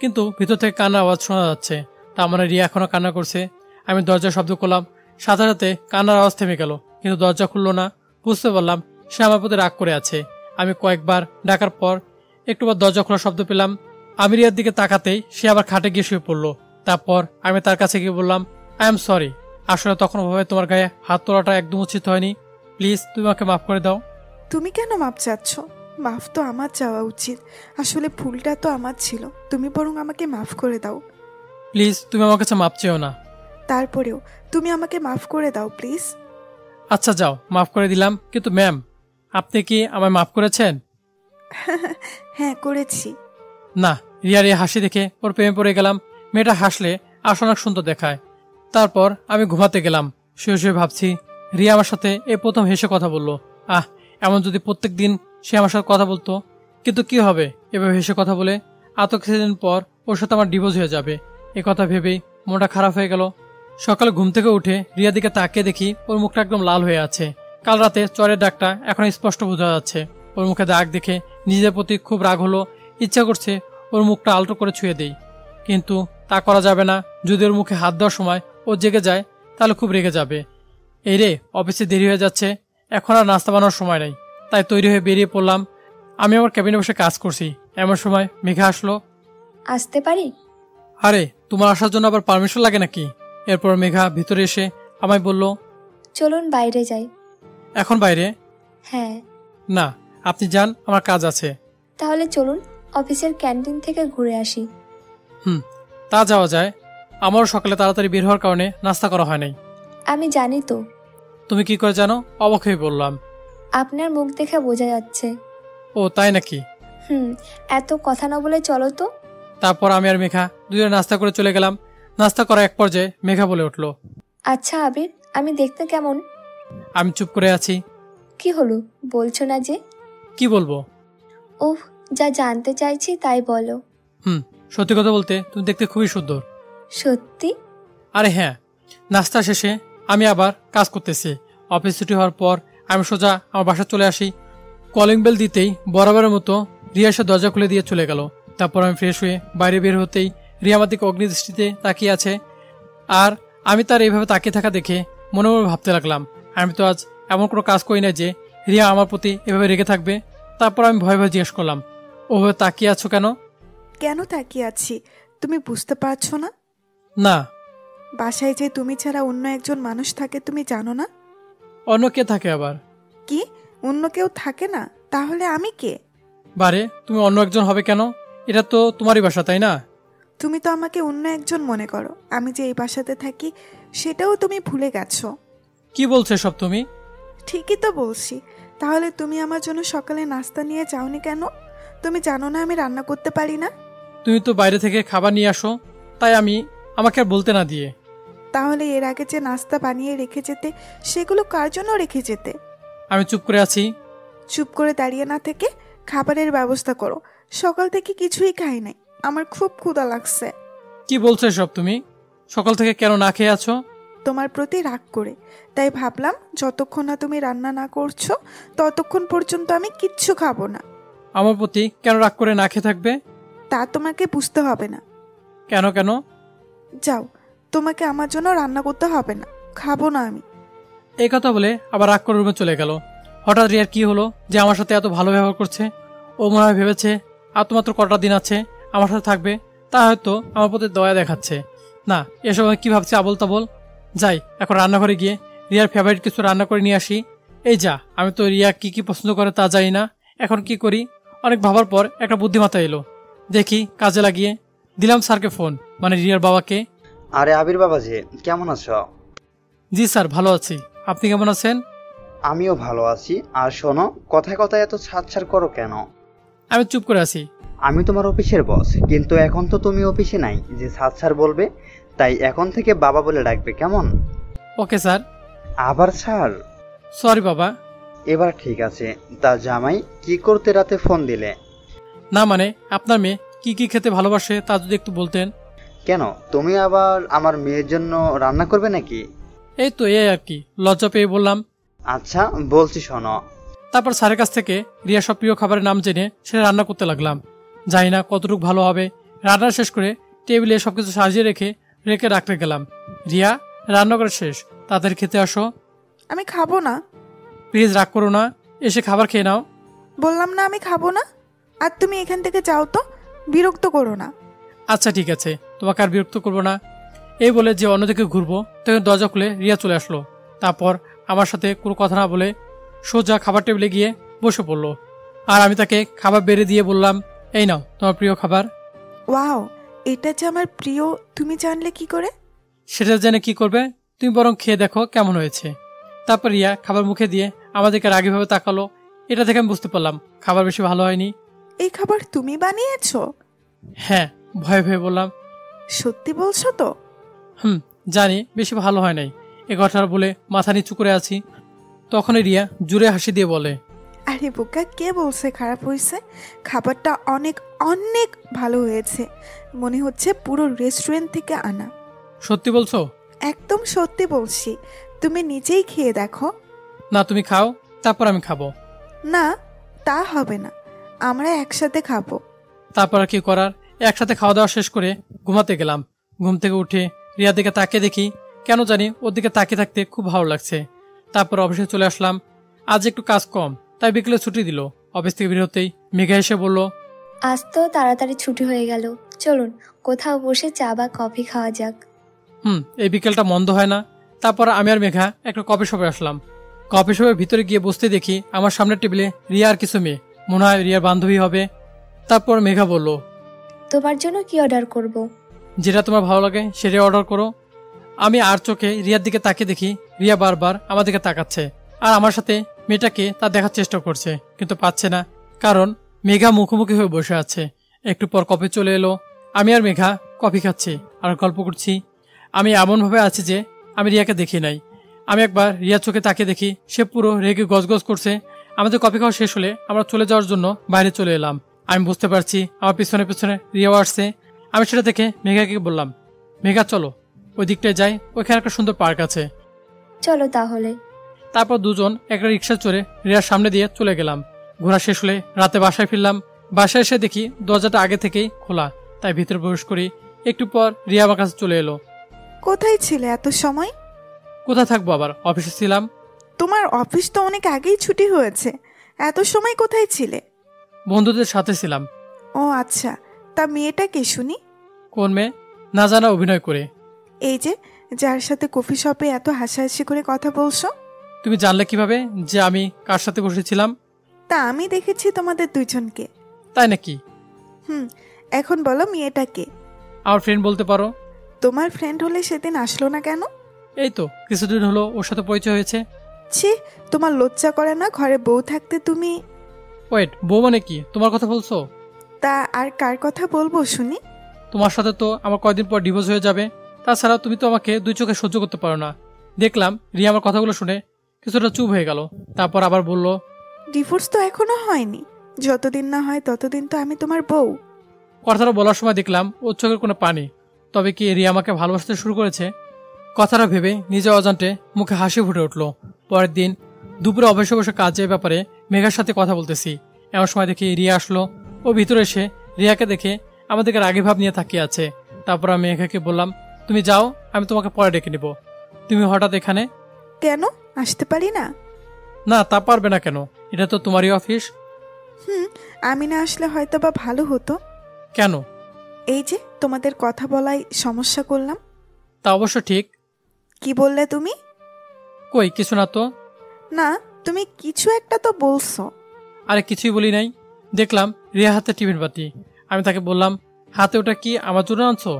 কিন্তু ভিতর থেকে কান্নার আওয়াজ শোনা যাচ্ছে। তার মানে রিয়া এখনো কান্না করছে। আমি দরজার শব্দ করলাম, সাথে সাথে কান্নার আওয়াজ থেমে গেল, কিন্তু দরজা খুললো না। বুঝতে পারলাম সে আমার প্রতি রাগ করে আছে। আমি কয়েকবার ডাকার পর একটু পর দরজা খোলার শব্দ পেলাম। আমি রিয়ার দিকে তাকাতেই সে আবার খাটে গিয়ে শুয়ে পড়লো। তারপর আমি তার কাছে গিয়ে বললাম, আই এম সরি, আসলে তখন ওভাবে তোমার গায়ে হাত তোলাটা একদম উচিত হয়নি, প্লিজ তুমি আমাকে মাফ করে দাও। তুমি কেন মাপ চাচ্ছ? মাফ তো আমার চাওয়া উচিত, আসলে ভুলটা তো আমার ছিল, তুমি বরং আমাকে মাফ করে দাও। প্লিজ তুমি আমার কাছে মাপ চেও না। তারপরেও তুমি আমাকে মাফ করে দাও প্লিজ। আচ্ছা যাও, মাফ করে দিলাম, কিন্তু ম্যাম আপনি কি আমায় মাফ করেছেন? হ্যাঁ, করেছি। না, রিয়ার এই হাসি দেখে ওর প্রেমে পড়ে গেলাম। মেয়েটা হাসলে আসলে অনেক সুন্দর দেখায়। তারপর আমি ঘুমাতে গেলাম। শুয়ে শুয়ে ভাবছি রিয়া আমার সাথে এই প্রথম হেসে কথা বললো। এমন যদি প্রত্যেক দিন সে আমার সাথে কথা বলতো। কিন্তু কি হবে এভাবে হেসে কথা বলে? এত কিছুদিন পর ওর সাথে আমার ডিভোর্স হয়ে যাবে, এ কথা ভেবেই মনটা খারাপ হয়ে গেল। সকালে ঘুম থেকে উঠে রিয়ার দিকে তাকিয়ে দেখি ওর মুখটা একদম লাল হয়ে আছে। কাল রাতে চরের দাগটা এখন স্পষ্ট বোঝা যাচ্ছে। ওর মুখে দাগ দেখে নিজের প্রতি খুব রাগ হলো। ইচ্ছা করছে ওর মুখটা আলতো করে ছুঁয়ে দেই, কিন্তু তা করা যাবে না। যদি ওর মুখে হাত দেওয়ার সময় ও জেগে যায় তাহলে খুব রেগে যাবে। এই রে, অফিসে দেরি হয়ে যাচ্ছে, এখন আর নাস্তা বানানোর সময় নেই। তাই তৈরি হয়ে বেরিয়ে পড়লাম। আমি আমার ক্যাবিনে বসে কাজ করছি, এমন সময় মেঘা আসলো। আসতে পারি? আরে, তোমার আসার জন্য আবার পারমিশন লাগে নাকি? এরপর মেঘা ভিতরে এসে আমায় বলল, চলুন বাইরে যাই। এখন বাইরে? হ্যাঁ। না, আপনি যান, আমার কাজ আছে। তাহলে চলুন অফিসের ক্যান্টিন থেকে ঘুরে আসি। তা যাওয়া যায়। আমারও সকালে তাড়াতাড়ি বের হওয়ার কারণে নাস্তা করা হয় নাই। আমি জানি তো। তুমি কি করে জানো? অবাক হয়ে বললাম। আপনার মুখ দেখে বোঝা যাচ্ছে। ও তাই নাকি? এত কথা না বলে চলো তো। তারপর আমি আর মেঘা দুজনে নাস্তা করে চলে গেলাম। নাস্তা করা এক পর্যায়ে মেঘা বলে উঠলো, আচ্ছা আবির, আমি দেখতে কেমন? আমি চুপ করে আছি। কি হলো, বলছো না যে? কি বলবো? ওহ, যা জানতে চাইছি তাই বলো। সত্যি কথা বলতে তুমি দেখতে খুবই সুন্দর। সত্যি? আরে হ্যাঁ। নাস্তা শেষে আমি আবার কাজ করতেছি। অফিস ছুটি হওয়ার পর আমি সোজা আমার বাসা চলে আসি। কলিং বেল দিতেই বরাবরের মতো রিয়া এসে দরজা খুলে দিয়ে চলে গেল। তারপর আমি ফ্রেশ হয়ে বাইরে বের হতেই রিয়া আমার দিকে অগ্নিদৃষ্টিতে তাকিয়ে আছে। আর আমি তার এইভাবে তাকিয়ে থাকা দেখে মনে মনে ভাবতে লাগলাম, আমি তো আজ এমন কোনো কাজ করি না যে রিয়া আমার প্রতি এভাবে রেগে থাকবে। তারপর আমি ভয়ে ভয়ে জিজ্ঞেস করলাম, ওভাবে তাকিয়ে আছো কেন? কেন তাকিয়ে আছি তুমি বুঝতে পারছো না? না। বাসায় যে তুমি ছাড়া অন্য একজন মানুষ থাকে তুমি জানো না? অন্য কে থাকে আবার? কি, অন্য কেউ থাকে না? তাহলে আমি কে? বারে, তুমি অন্য একজন হবে কেন? এটা তো তোমারই বাসা, তাই না? তুমি তো আমাকে অন্য একজন মনে করো। আমি যে এই বাসাতে থাকি সেটাও তুমি ভুলে গেছো। কি বলছো সব তুমি? ঠিকই তো বলছি। তাহলে তুমি আমার জন্য সকালে নাস্তা নিয়ে যাওনি কেন? তুমি জানো না আমি রান্না করতে পারি না? তুমি তো বাইরে থেকে খাবার নিয়ে আসো, তাই আমাকে আর বলতে না দিয়ে। তাহলে এর আগে যে নাস্তা বানিয়ে রেখে যেতে সেগুলো কার জন্য রেখে যেতে? আমি চুপ করে আছি। চুপ করে দাঁড়িয়ে না থেকে খাবারের ব্যবস্থা করো। সকাল থেকে কিছুই খাই নাই, আমার খুব ক্ষুধা লাগছে। কি বলছো এসব তুমি? সকাল থেকে কেন না খেয়ে আছো? তোমার প্রতি রাগ করে, তাই ভাবলাম যতক্ষণ না তুমি রান্না না করছো ততক্ষণ পর্যন্ত আমি কিচ্ছু খাবো না। আমার প্রতি কেন রাগ করে না খেয়ে থাকবে? তা তোমাকে বুঝতে হবে না। কেন কেন? যাও, তোমাকে আমার জন্য রান্না করতে হবে না, খাবো না আমি। এই কথা বলে আবার রাগ করে রুমে চলে গেল। হঠাৎ রিয়ার কি হলো যে আমার সাথে এত ভালো ব্যবহার করছে? ও মনে হয় ভেবেছে আর তো মাত্র কটা দিন আছে আমার সাথে থাকবে, তা হয়তো আমার প্রতি দয়া দেখাচ্ছে। না, এসব আমি কি ভাবছি আবল তাবল। যাই, এখন রান্নাঘরে গিয়ে রিয়ার ফেভারিট কিছু রান্না করে নিয়ে আসি। এই যা, আমি তো রিয়া কি কি পছন্দ করে তা জানি না, এখন কি করি? অনেক ভাবার পর একটা বুদ্ধিমাতা এলো, দেখি কাজে লাগিয়ে দিলাম স্যারকে ফোন, মানে রিয়ার বাবাকে। আরে আবির বাবা যে, কেমন আছো? জি স্যার, ভালো আছি। আপনি কেমন আছেন? আমিও ভালো আছি। আর শোনো, কথায় কথায় এত ছাড়ছাড় করো কেন? আমি চুপ করে আছি। আমি তোমার অফিসের বস, কিন্তু এখন তো তুমি অফিসে নাই যে ছাড়ছাড় বলবে, তাই এখন থেকে বাবা বলে ডাকবে, কেমন? Okay sir. আবার স্যার? সরি বাবা। এবার ঠিক আছে। তা জামাই, কি করতে রাতে ফোন দিলে? না মানে, আপনার মেয়ে কি কি খেতে ভালোবাসে তা যদি একটু বলতেন। কেন, তুমি আবার আমার মেয়ের জন্য রান্না করবে নাকি? এই তো এই আর কি, লজ্জা পেয়ে বললাম। আচ্ছা, বলছি শোনো। তারপর স্যারের কাছ থেকে রিয়া সব প্রিয় খাবারের নাম জেনে সেটা রান্না করতে লাগলাম। জানি না কতটুকু ভালো হবে। রান্না শেষ করে টেবিলে সবকিছু সাজিয়ে রেখে রাখতে গেলাম। রিয়া, রান্না করে শেষ, তাদের খেতে আসো। আমি খাবো না। প্লিজ রাগ করো না, এসে খাবার খেয়ে নাও। বললাম না আমি খাবো না। আর তুমি এখান থেকে যাও তো, বিরক্ত করো না। আচ্ছা ঠিক আছে, তোমাকে আর বিরক্ত করবো না। এই বলে যে অন্যদিকে ঘুরবো, তখন দরজা খুলে রিয়া চলে আসলো। তারপর আমার সাথে কোনো কথা না বলে সোজা খাবার টেবিলে গিয়ে বসে পড়লো। আর আমি তাকে খাবার বেড়ে দিয়ে বললাম, এই নাও তোমার প্রিয় খাবার। ওয়াও, এটা যে আমার প্রিয়, তুমি জানলে কি করে? সেটা জেনে কি করবে, তুমি বরং খেয়ে দেখো কেমন হয়েছে। তারপর রিয়া খাবার মুখে দিয়ে আমাদেরকে রাগীভাবে তাকালো। এটা থেকে আমি বুঝতে পারলাম খাবার বেশি ভালো হয়নি। এই খাবার তুমি বানিয়েছো? হ্যাঁ, ভয়ে ভয়ে বললাম। সত্যি বলছো তো? জানি বেশি ভালো হয় নাই। এ কথাটা বলে মাথা নিচু করে আছি। তখনই রিয়া জুড়ে হাসি দিয়ে বলে, আরে বোকা, কে বলছে খারাপ হয়েছে? খাবারটা অনেক অনেক ভালো হয়েছে, মনে হচ্ছে পুরো রেস্টুরেন্ট থেকে আনা। সত্যি বলছো? একদম সত্যি বলছি, তুমি নিজেই খেয়ে দেখো। না, তুমি খাও, তারপর আমি খাবো। না, তা হবে না, আমরা একসাথে খাবো। তারপর আর কি করার, একসাথে খাওয়া দাওয়া শেষ করে ঘুমাতে গেলাম। ঘুম থেকে উঠে রিয়ার দিকে তাকিয়ে দেখি, কেন জানি ওর দিকে তাকিয়ে থাকতে খুব ভালো লাগছে। তারপর অফিসে চলে আসলাম। আজ একটু কাজ কম, তাই বিকেলে ছুটি দিল। অফিস থেকে বের হতেই মেঘা এসে বলল, আজ তো তাড়াতাড়ি ছুটি হয়ে গেল, চলুন কোথাও বসে চা বা কফি খাওয়া যাক। এই বিকেলটা মন্দ হয় না। তারপর আমি আর মেঘা একটা কফি শপে আসলাম। কফি শপের ভিতরে গিয়ে বসতে দেখি আমার সামনের টেবিলে রিয়া আর কিছু মেয়ে, মনে হয় রিয়ার বান্ধবী হবে। তারপর মেঘা বলল, তোমার জন্য কি অর্ডার করব? যেটা তোমার ভালো লাগে সেটাই অর্ডার করো। আমি আর চোখে রিয়ার দিকে তাকিয়ে দেখি রিয়া বারবার আমার দিকে তাকাচ্ছে আর আমার সাথে মেয়েটাকে তা দেখার চেষ্টা করছে, কিন্তু পাচ্ছে না, কারণ মেঘা মুখোমুখি হয়ে বসে আছে। একটু পর কফি চলে এলো। আমি আর মেঘা কফি খাচ্ছি আর গল্প করছি। আমি এমনভাবে আছি যে আমি রিয়াকে দেখি নাই। আমি একবার রিয়ার চোখে তাকিয়ে দেখি সে পুরো রেগে গজগজ করছে। আমাদের কফি খাওয়া শেষ হলে আমরা চলে যাওয়ার জন্য বাইরে চলে এলাম। আমি বুঝতে পারছি আমার পিছনে পিছনে রিয়াও আসছে। আমি সেটা দেখে মেঘাকে বললাম, মেঘা চলো ওই দিকটায় যাই, ওইখানে একটা সুন্দর পার্ক আছে। চলো তাহলে। তারপর দুজন একটা রিক্সা চড়ে রিয়ার সামনে দিয়ে চলে গেলাম। ঘোরা শেষ হলে রাতে বাসায় ফিরলাম। বাসায় এসে দেখি দরজাটা আগে থেকেই খোলা, তাই ভিতরে প্রবেশ করি। একটু পর রিয়া আমার কাছে চলে এলো। কোথায় ছিলে এত সময়? কোথায় থাকবো, আবার অফিসে ছিলাম। তোমার অফিস তো অনেক আগেই ছুটি হয়েছে, এত সময় কোথায় ছিলে? বন্ধুদের সাথে ছিলাম। ও আচ্ছা, তা মেয়েটা কে শুনি? কোন মেয়ে? না জানা অভিনয় করে। এই যে যার সাথে কফি শপে এত হাসাহাসি করে কথা বলছো। তুমি জানলে কিভাবে যে আমি কার সাথে বসেছিলাম? তা আমি দেখেছি তোমাদের দুজনকে। তাই নাকি? এখন বলো মেয়েটা কে? আমার ফ্রেন্ড বলতে পারো। তোমার ফ্রেন্ড হলে সেদিন আসলো না কেন? এই তো কিছুদিন হলো ওর সাথে পরিচয় হয়েছে। ছি, তোমার লজ্জা করে না? ঘরে বউ থাকতে তুমি। ওয়েট, বউ মানে কি? তোমার কথা বলছো? তা আর কার কথা বলবো শুনি? তোমার সাথে তো আমার কয়েকদিন পর ডিভোর্স হয়ে যাবে। তাছাড়া তুমি তো আমাকে দুই চোখে সহ্য করতে পারো না। দেখলাম রিয়া আমার কথাগুলো শুনে কিছুটা চুপ হয়ে গেল। তারপর আবার বলল, ডিভোর্স তো এখনো হয়নি, যতদিন না হয় ততদিন তো আমি তোমার বউ। কথাটা বলার সময় দেখলাম ওর চোখের কোনো পানি। তবে কি রিয়া আমাকে ভালোবাসতে শুরু করেছে? কথাটা ভেবে নিজে অজান্তে মুখে হাসি ফুটে উঠল। পরের দিন দুপুরে অবশ্য বসে কাজের ব্যাপারে মেঘার সাথে কথা বলতেছি, এমন সময় দেখি রিয়া আসলো। ও ভিতরে এসে রিয়াকে দেখে আমাদেরকে রাগী ভাব নিয়ে তাকিয়ে আছে। তারপর আমি মেঘাকে বললাম, তুমি যাও, আমি তোমাকে পরে ডেকে নিব। তুমি হঠাৎ এখানে? কেন, আসতে পারি না? না, তা পারবে না কেন? এটা তো তোমারই অফিস। আমি না আসলে হয়তো বা ভালো হতো। কেন? এই যে তোমাদের কথা বলাই সমস্যা করলাম। তা অবশ্য ঠিক। কি বললে তুমি? কই কিছু না তো। না, তুমি কিছু একটা তো বলছো। আরে কিছুই বলি নাই। দেখলাম রিয়া হাতে টিফিন বাতি। আমি তাকে বললাম, হাতে ওটা কি আমার জন্য আনছো?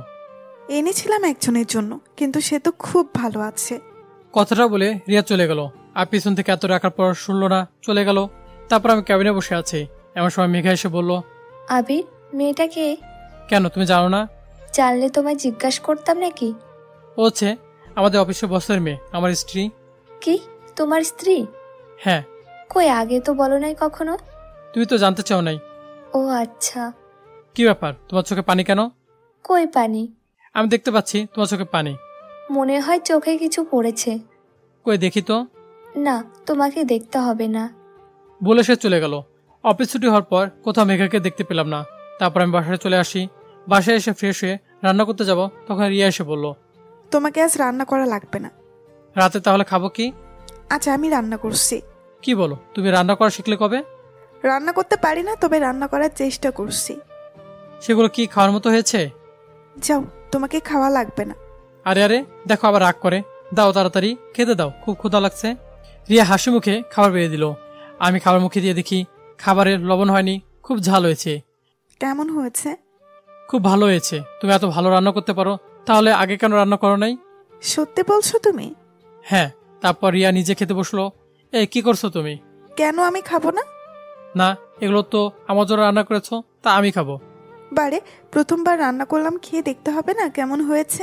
এনেছিলাম একজনের জন্য, কিন্তু সে তো খুব ভালো আছে। কথাটা বলে রিয়া চলে গেল। আর পিছন থেকে এত রাখার পর শুনলো না, চলে গেল। তারপর আমি ক্যাবিনে বসে আছি, এমন সময় মেঘা এসে বলল, আবির, মেয়েটা কে? কেন তুমি জানো না? জানলে তোমায় জিজ্ঞাসা করতাম নাকি। ও হচ্ছে আমাদের অফিসের বসের মেয়ে, আমার স্ত্রী। কি, তোমার স্ত্রী? হ্যাঁ। কই, আগে তো বলো নাই কখনো। তুমি তো জানতে চাও নাই। ও আচ্ছা। কি ব্যাপার, তোমার চোখে পানি কেন? কই পানি? আমি দেখতে পাচ্ছি তোমার চোখে পানি। মনে হয় চোখে কিছু পড়েছে। কই দেখি তো। না, তোমাকে দেখতে হবে না। বলে সে চলে গেল। অফিস ছুটি হওয়ার পর কোথাও মেঘাকে দেখতে পেলাম না। তারপর আমি বাসায় চলে আসি। বাসায় এসে ফ্রেশ হয়ে রান্না করতে যাব, তখন রিয়া এসে বলল, তোমাকে আজ রান্না করা লাগবে না। রাতে তাহলে খাবো কি? আচ্ছা, আমি রান্না করছি। কি বলো, তুমি রান্না করা শিখলে কবে? রান্না করতে পারি না, তবে রান্না করার চেষ্টা করছি। সেগুলো কি খাওয়ার মতো হয়েছে? যাও, তোমাকে খাওয়া লাগবে না। আরে আরে, দেখো আবার রাগ করে। দাও তাড়াতাড়ি খেতে দাও, খুব ক্ষুধা লাগছে। রিয়া হাসি মুখে খাবার বেরিয়ে দিল। আমি খাবার মুখে দিয়ে দেখি খাবারের লবণ হয়নি, খুব ঝাল হয়েছে। কেমন হয়েছে? খুব ভালো হয়েছে। তুমি এত ভালো রান্না করতে পারো, তাহলে আগে কেন রান্না করো নাই? সত্যি বলছো তুমি? হ্যাঁ। তারপর রিয়া নিজে খেতে বসলো। এই কি করছো তুমি? কেন আমি খাবো না? না, এগুলো তো আমার জন্য রান্না করেছো, তা আমি খাবো। বারে, প্রথমবার রান্না করলাম, খেয়ে দেখতে হবে না কেমন হয়েছে?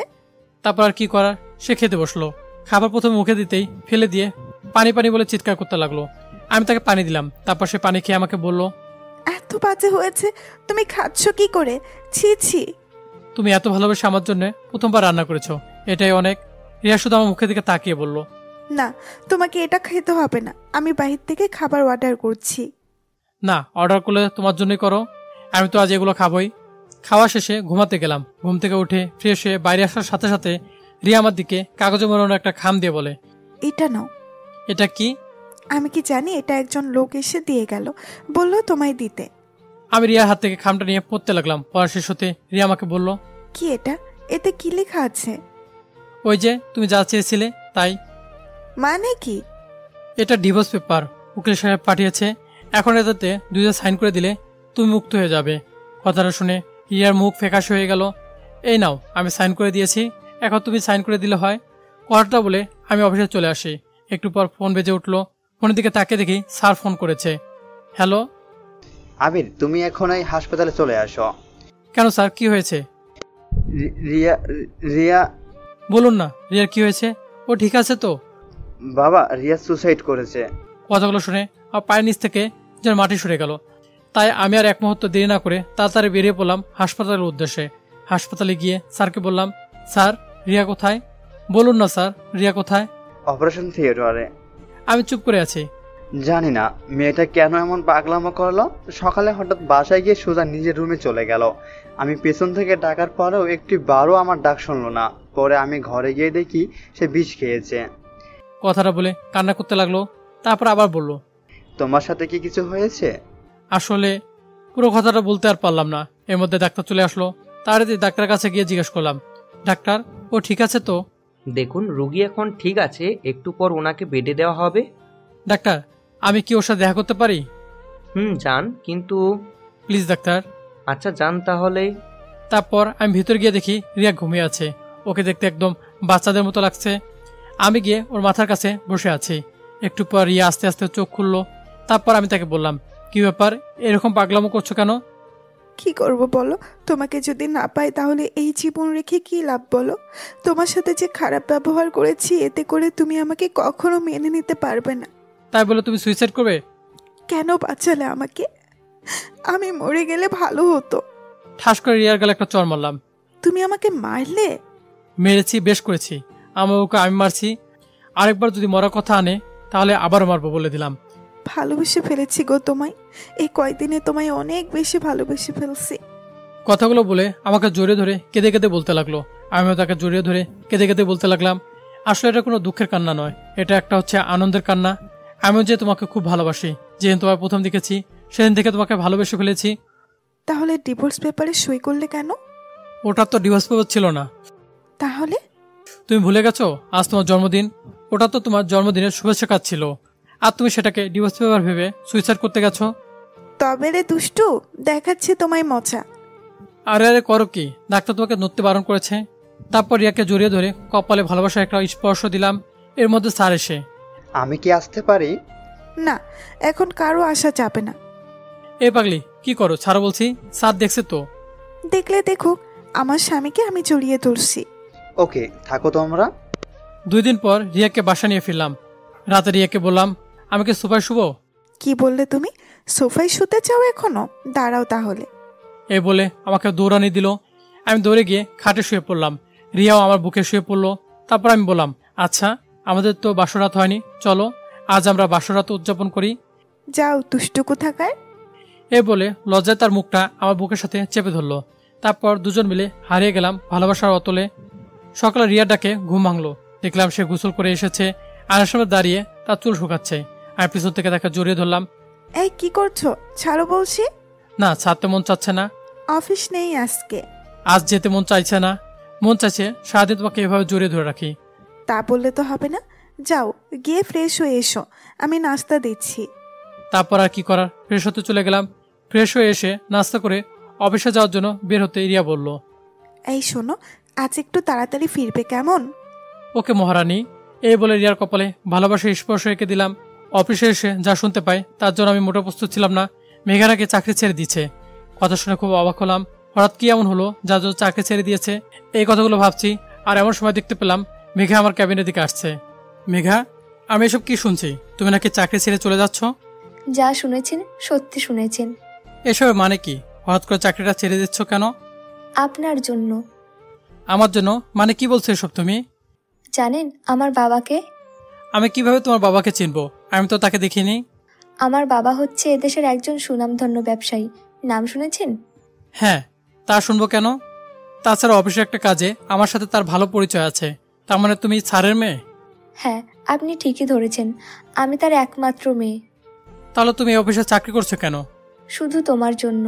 তারপর আর কি করার, সে খেতে বসলো। খাবার প্রথমে মুখে দিতেই ফেলে দিয়ে পানি পানি বলে চিৎকার করতে লাগলো। আমি তাকে পানি দিলাম। তারপর সে পানি খেয়ে আমাকে বলল, এত বাজে হয়েছে, তুমি খাচ্ছ কি করে? ছি ছি। তুমি এত ভালোবেসে আমার জন্য প্রথমবার রান্না করেছো, এটাই অনেক। রিয়া শুধু আমার মুখের দিকে তাকিয়ে বলল, না, তোমাকে এটা খেতে হবে না, আমি বাহির থেকে খাবার অর্ডার করছি। না, অর্ডার করলে তোমার জন্যই করো, আমি তো আজ এগুলো খাবোই। খাওয়া শেষে ঘুমাতে গেলাম। ঘুম থেকে উঠে ফ্রেশ হয়ে বাইরে আসার সাথে সাথে রিয়া আমার দিকে কাগজে মোড়ানো একটা খাম দিয়ে বলে, এটা নাও। এটা কি? আমি কি জানি, এটা একজন লোক এসে দিয়ে গেল, বললো তোমায় দিতে। আমি রিয়ার হাত থেকে খামটা নিয়ে পড়তে লাগলাম। পড়া শেষ হতে রিয়া আমাকে বলল, কি এটা? এতে কি লেখা আছে? ওই যে তুমি যা চেয়েছিলে তাই। মানে কি? এটা ডিভোর্স পেপার, উকিল সাহেব পাঠিয়েছে। এখন এটাতে দুইটা সাইন করে দিলে তুমি মুক্ত হয়ে যাবে। কথাটা শুনে রিয়ার মুখ ফ্যাকাশে হয়ে গেল। এই নাও, আমি সাইন করে দিয়েছি, এখন তুমি সাইন করে দিলে হয়। কথাটা বলে আমি অফিসে চলে আসি। একটু পর ফোন বেজে উঠলো। ফোনের দিকে তাকিয়ে দেখি স্যার ফোন করেছে। হ্যালো আবির, তুমি এখন এই হাসপাতালে চলে আসো। কেন স্যার, কি হয়েছে? রিয়া রিয়া বলুন না, রিয়ার কি হয়েছে? ও ঠিক আছে তো? বাবা, রিয়া সুসাইড করেছে। কথাগুলো শুনে আমার পায়ের নিচ থেকে যেন মাটি সরে গেল। তাই আমি আর এক মুহূর্ত দেরি না করে তাড়াতাড়ি বেরিয়ে পড়লাম হাসপাতালের উদ্দেশ্যে। হাসপাতালে গিয়ে স্যারকে বললাম, স্যার রিয়া কোথায়? বলুন না স্যার, রিয়া কোথায়? অপারেশন থিয়েটারে। আমি চুপ করে আছি। জানি না মেয়েটা কেন এমন পাগলামো করলো। সকালে হঠাৎ বাসায় গিয়ে সোজা নিজের রুমে চলে গেল। আমি পেছন থেকে ডাকার পরেও একটি বারও আমার ডাক শুনলো না। পরে আমি ঘরে গিয়ে দেখি সে বিষ খেয়েছে। কথাটা বলে কান্না করতে লাগলো। তারপর আবার বলল, তোমার সাথে কি কিছু হয়েছে? আসলে পুরো কথাটা বলতে আর পারলাম না। এর মধ্যে ডাক্তার চলে আসলো। তাড়াতাড়ি ডাক্তারের কাছে গিয়ে জিজ্ঞেস করলাম, ডাক্তার ও ঠিক আছে তো? দেখুন, রুগী এখন ঠিক আছে, একটু পর ওনাকে বেডে দেওয়া হবে। ডাক্তার, আমি কি ওর সাথে দেখা করতে পারি? যান, কিন্তু প্লিজ ডাক্তার। আচ্ছা যান তাহলে। তারপর আমি ভিতর গিয়ে দেখি রিয়া ঘুমিয়ে আছে। ওকে দেখতে একদম বাচ্চাদের মতো লাগছে। আমি গিয়ে ওর মাথার কাছে বসে আছি। একটু পর রিয়া আস্তে আস্তে চোখ খুললো। তারপর আমি তাকে বললাম, কি ব্যাপার, এরকম পাগলামো করছো কেন? কি করব বলো? তোমাকে যদি না পাই তাহলে এই জীবন রেখে কি লাভ বলো? তোমার সাথে যে খারাপ ব্যবহার করেছি, এতে করে তুমি আমাকে কখনো মেনে নিতে পারবে না। তাই বলে তুমি সুইসাইড করবে? কেন বাঁচালে আমাকে? আমি মরে গেলে ভালো হতো। ঠাস করে রিয়ার গালে একটা চড় মারলাম। তুমি আমাকে মারলে? মেরেছি, বেশ করেছি। আমার ওকে আমি মারছি, আরেকবার যদি মরার কথা আনে তাহলে আবারও মারবো বলে দিলাম। ভালোবেসে ফেলেছি গো তোমায়। এই কয়দিনে তোমায় অনেক বেশি ভালোবেসে ফেলছি। কথাগুলো বলে আমাকে জড়িয়ে ধরে কেঁদে কেঁদে বলতে লাগলো। আমিও তাকে জড়িয়ে ধরে কেঁদে কেঁদে বলতে লাগলাম, আসলে এটা কোনো দুঃখের কান্না নয়, এটা একটা হচ্ছে আনন্দের কান্না। আমিও যে তোমাকে খুব ভালোবাসি, যেদিন তোমায় প্রথম দেখেছি সেদিন থেকে তোমাকে ভালোবেসে ফেলেছি। তাহলে ডিভোর্স পেপারে সই করলে কেন? ওটা তো ডিভোর্স পেপার ছিল না। তাহলে? তুমি ভুলে গেছো আজ তোমার জন্মদিন? ওটা তো তোমার জন্মদিনের শুভেচ্ছা কার্ড ছিল, আর তুমি সেটাকে ডিভোর্স পেপার ভেবে সুইসাইড করতে গেছো। তবে রে দুষ্টু, দেখাচ্ছে তোমায় মজা। আরে আরে করো কি, ডাক্তার তোমাকে নড়তে বারণ করেছে। তারপর রিয়াকে জড়িয়ে ধরে কপালে ভালোবাসার একটা স্পর্শ দিলাম। এর মধ্যে স্যার এসে, আমি কি আসতে পারি? না, এখন কারো আসা যাবে না। এ পাগলি কি করো, ছাড়ো বলছি, স্যার দেখছে তো। দেখলে দেখুক, আমার স্বামীকে আমি জড়িয়ে ধরছি। ওকে, থাকো তোমরা। 2 দিন পর রিয়াকে বাসা নিয়ে ফিরলাম। রাতে রিয়াকে বললাম, আমি কি সোফায় শুবো? কি বললে তুমি? সোফায় শুতে চাও এখনো? দাঁড়াও তাহলে। এই বলে আমাকে দৌড়ানি দিল। আমি দৌড়ে গিয়ে খাটে শুয়ে পড়লাম। রিয়াও আমার বুকে শুয়ে পড়লো। তারপর আমি বললাম, আচ্ছা আমাদের তো বাসরাত হয়নি, চলো আজ আমরা বাসরাত উদযাপন করি। যাও দুষ্টু কোথাকার। এ বলে লজ্জায় তার মুখটা আমার বুকের সাথে চেপে ধরলো। তারপর দুজন মিলে হারিয়ে গেলাম ভালোবাসার অতলে। সকালে রিয়ার ডাকে ঘুম ভাঙলো। দেখলাম সে গোসল করে এসেছে, আয়নার সামনে দাঁড়িয়ে তার চুল শুকাচ্ছে। আমি পিছন থেকে তাকে জড়িয়ে ধরলাম। এই কি করছো? ছাড়ো বলছি। না, ছাড়তে মন চাচ্ছে না। অফিস নেই আজকে। আজ যেতে মন চাইছে না, মন চাইছে সারাদিন তোমাকে এভাবে জড়িয়ে ধরে রাখি। তা বললে তো হবে না। যাও গিয়ে ফ্রেশ হয়ে এসো, আমি নাস্তা দিচ্ছি। তারপর আর কি করার, ফ্রেশ হতে চলে গেলাম। ফ্রেশ হয়ে এসে নাস্তা করে অফিসে যাওয়ার জন্য বের হতে রিয়া বলল, এই শোনো, আজ একটু তাড়াতাড়ি ফিরবে কেমন? ওকে মহারানী। এই বলে রিয়ার কপালে ভালোবাসার স্পর্শ রেখে দিলাম। অফিসে এসে যা শুনতে পাই তার জন্য আমি মোটে প্রস্তুত ছিলাম না। মেঘারাকে চাকরি ছেড়ে দিচ্ছে। কথা শুনে খুব অবাক হলাম। হঠাৎ কি এমন হলো যার জন্য চাকরি ছেড়ে দিয়েছে? এই কথাগুলো ভাবছি, আর এমন সময় দেখতে পেলাম মেঘা আমার ক্যাবিনের দিকে আসছে। মেঘা, আমি এসব কি শুনছি? তুমি নাকি চাকরি ছেড়ে চলে যাচ্ছ? যা শুনেছেন সত্যি শুনেছেন। এসবের মানে কি? হঠাৎ করে চাকরিটা ছেড়ে দিচ্ছ কেন? আপনার জন্য। আমার জন্য মানে কি বলছো এসব তুমি? জানেন আমার বাবাকে? আমি কিভাবে তোমার বাবাকে চিনবো? আমি তো তাকে দেখিনি। আমার বাবা হচ্ছে এদেশের একজন সুনামধন্য ব্যবসায়ী। নাম শুনেছেন? হ্যাঁ, তা শুনবো কেন? তাছাড়া অফিসের একটা কাজে আমার সাথে তার ভালো পরিচয় আছে। তার মানে তুমি স্যারের মেয়ে? হ্যাঁ, আপনি ঠিকই ধরেছেন, আমি তার একমাত্র মেয়ে। তাহলে তুমি এই অফিসে চাকরি করছো কেন? শুধু তোমার জন্য।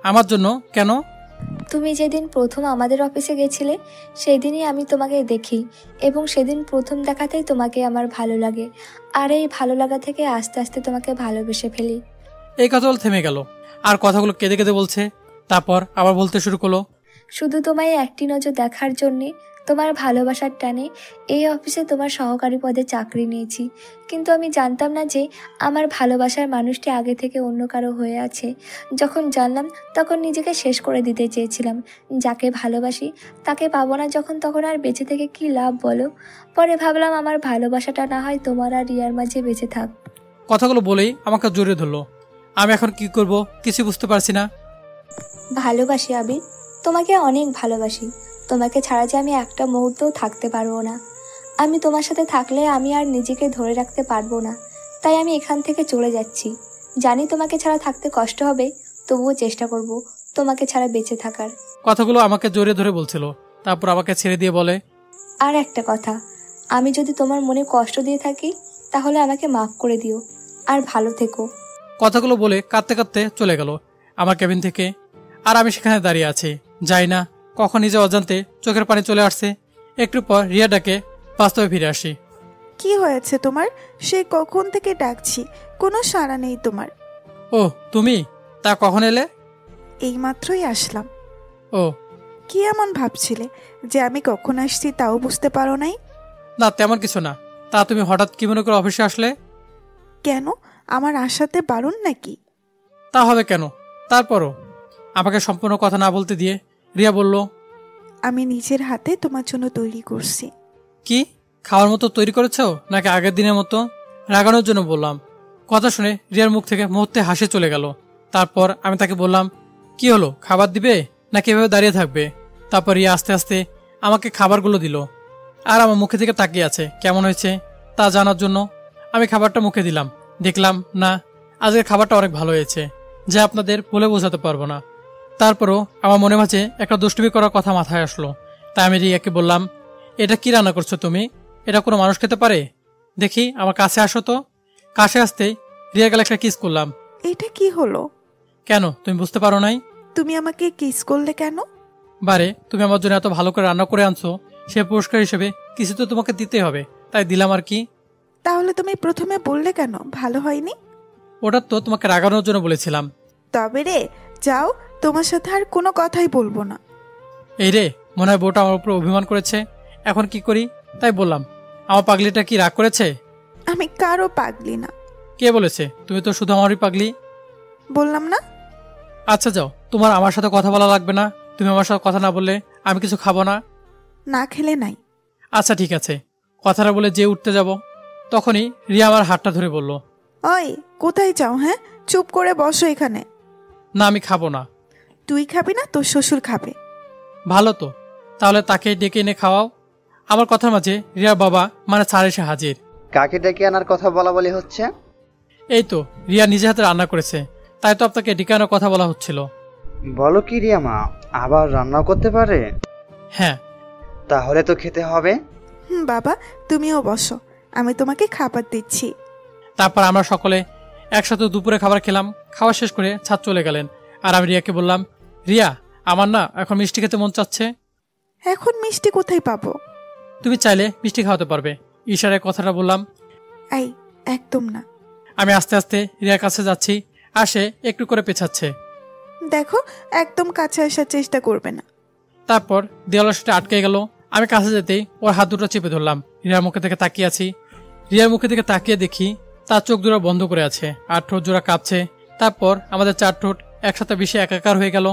আমার জন্য কেন? তুমি যেদিন প্রথম আমাদের অফিসে গেছিলে সেই দিনই আমি তোমাকে দেখি, এবং সেদিন প্রথম দেখাতেই তোমাকে আমার ভালো লাগে, আর এই ভালো লাগা থেকে আস্তে আস্তে তোমাকে ভালোবেসে ফেলি। এই কথাগুলো থেমে গেল, আর কথাগুলো কেঁদে কেঁদে বলছে। তারপর আবার বলতে শুরু করলো, শুধু তোমায় একটি নজর দেখার জন্যে, তোমার ভালোবাসার টানে এই অফিসে তোমার সহকারী পদে চাকরি নিয়েছি। কিন্তু আমি জানতাম না যে আমার ভালোবাসার মানুষটি আগে থেকে অন্য কারো হয়ে আছে। যখন জানলাম তখন নিজেকে শেষ করে দিতে চেয়েছিলাম। যাকে ভালোবাসি তাকে পাবো না যখন, তখন আর বেঁচে থেকে কি লাভ বলো? পরে ভাবলাম আমার ভালোবাসাটা না হয় তোমার আর রিয়ার মাঝে বেঁচে থাক। কথাগুলো বলেই আমাকে জড়িয়ে ধরলো। আমি এখন কি করব কিছু বুঝতে পারছি না। ভালোবাসি আবির, তোমাকে অনেক ভালোবাসি। তোমাকে ছাড়া যে আমি একটা মুহূর্তও থাকতে পারবো না। আমি তোমার সাথে থাকলে আমি আর নিজেকে ধরে রাখতে পারবো না, তাই আমি এখান থেকে চলে যাচ্ছি। জানি তোমাকে ছাড়া থাকতে কষ্ট হবে, তবুও চেষ্টা করব তোমাকে ছাড়া বেঁচে থাকার। কথাগুলো আমাকে জড়িয়ে ধরে বলছিল, তারপর আমাকে ছেড়ে দিয়ে বলে, আর একটা কথা, আমি যদি তোমার মনে কষ্ট দিয়ে থাকি তাহলে আমাকে মাফ করে দিও, আর ভালো থেকো। কথাগুলো বলে কাঁদতে কাঁদতে চলে গেল আমার কেবিন থেকে। আর আমি সেখানে দাঁড়িয়ে আছি, যাই না কখন নিজে অজান্তে চোখের পানি চলে আসছে। একটু পর রিয়া ডাকে বাস্তবে ফিরে আসি। কি হয়েছে তোমার? সে কখন থেকে ডাকছি, কোনো সাড়া নেই তোমার। ও তুমি, তা কখন এলে? এইমাত্রই আসলাম। ও, কি এমন ভাবছিলে যে আমি কখন আসছি তাও বুঝতে পারো নাই? না তেমন কিছু না। তা তুমি হঠাৎ কি মনে করে অফিসে আসলে? কেন, আমার আসাতে বারণ নাকি? তা হবে কেন? তারপরও আমাকে সম্পূর্ণ কথা না বলতে দিয়ে রিয়া বলল, আমি নিজের হাতে তোমার জন্য তৈরি করছি। কি খাওয়ার মতো তৈরি করেছো নাকি আগের দিনের মতো? রাগানোর জন্য বললাম। কথা শুনে রিয়ার মুখ থেকে মুহূর্তে হাসি চলে গেল। তারপর আমি তাকে বললাম, কি হলো, খাবার দিবে নাকি এভাবে দাঁড়িয়ে থাকবে? তারপর রিয়া আস্তে আস্তে আমাকে খাবারগুলো দিল আর আমার মুখে থেকে তাকিয়ে আছে কেমন হয়েছে তা জানার জন্য। আমি খাবারটা মুখে দিলাম, দেখলাম না, আজকের খাবারটা অনেক ভালো হয়েছে, যা আপনাদের বলে বোঝাতে পারবো না। তারপরও আমার মনে মাঝে একটা দুষ্টুমি করার কথা মাথায় আসলো। তাই আমি রিয়াকে বললাম, এটা কি রান্না করছো তুমি? এটা কোনো মানুষ খেতে পারে? দেখি আমার কাছে আসো তো। কাছে আসতেই রিয়া গেলে একটা কিস করলাম। এটা কি হলো? কেন, তুমি বুঝতে পারো নাই? তুমি আমাকে কিস করলে কেন? বারে, তুমি আমার জন্য এত ভালো করে রান্না করে আনছো, সে পুরস্কার হিসেবে কিছু তো তোমাকে দিতে হবে, তাই দিলাম আর কি। তাহলে তুমি প্রথমে বললে কেন ভালো হয়নি? ওটা তো তোমাকে রাগানোর জন্য বলেছিলাম। তবে রে, যাও, তোমার সাথে আর কোনো কথাই বলবো না। এই রে, মনে হয় বউটা আমার উপর অভিমান করেছে, এখন কি করি? তাই বললাম, আমার পাগলিটা কি রাগ করেছে? আমি কারো পাগলি না। কে বলেছে? তুমি তো শুধু আমারই পাগলি। বললাম না? আচ্ছা যাও, তোমার আমার সাথে কথা বলা লাগবে না। তুমি আমার সাথে কথা না বললে আমি কিছু খাবো না। না খেলে নাই। আচ্ছা ঠিক আছে। কথাটা বলে যে উঠতে যাব, তখনই রিয়া আমার হাতটা ধরে বলল, ওই, কোথায় যাও? হ্যাঁ, চুপ করে বসো এখানে। না আমি খাবো না। তুই খাবি না, তোর শ্বশুর খাবে। ভালো তো, তাহলে তাকে ডেকে এনে খাওয়াও। আমার কথার মাঝে রিয়ার বাবা মানে স্যার এসে হাজির। কাকে ডেকে আনার কথা বলা বলি হচ্ছে? এই তো রিয়া নিজে হাতে রান্না করেছে, তাই তো আপনাকে ডেকে আনার কথা বলা হচ্ছিল। বলো কি রিয়া মা, আবার রান্নাও করতে পারে? হ্যাঁ। তাহলে তো খেতে হবে। বাবা, তুমিও বসো, আমি তোমাকে খাবার দিচ্ছি। তারপর আমরা সকলে একসাথে দুপুরে খাবার খেলাম। খাওয়া শেষ করে ছাদ চলে গেলেন। আর আমি রিয়াকে বললাম, রিয়া, আমার না এখন মিষ্টি খেতে মন চাচ্ছে। এখন মিষ্টি কোথায় পাবো? তুমি চাইলে মিষ্টি খাওয়াতে পারবে। ইশারায় কথাটা বললাম। এই, একদম না। আমি আস্তে আস্তে রিয়ার কাছে যাচ্ছি, আসে একটু করে পেছাচ্ছে। দেখো, একদম কাছে আসার চেষ্টা করবে না। তারপর দেওয়ালের সাথে আটকে গেল। আমি কাছে যেতেই ওর হাত দুটো চেপে ধরলাম। রিয়ার মুখে থেকে তাকিয়ে আছি। রিয়ার মুখে থেকে তাকিয়ে দেখি তার চোখ জোড়া বন্ধ করে আছে আর ঠোঁট জোড়া কাঁপছে। তারপর আমাদের 4 ঠোঁট একসাথে বেশি একাকার হয়ে গেল।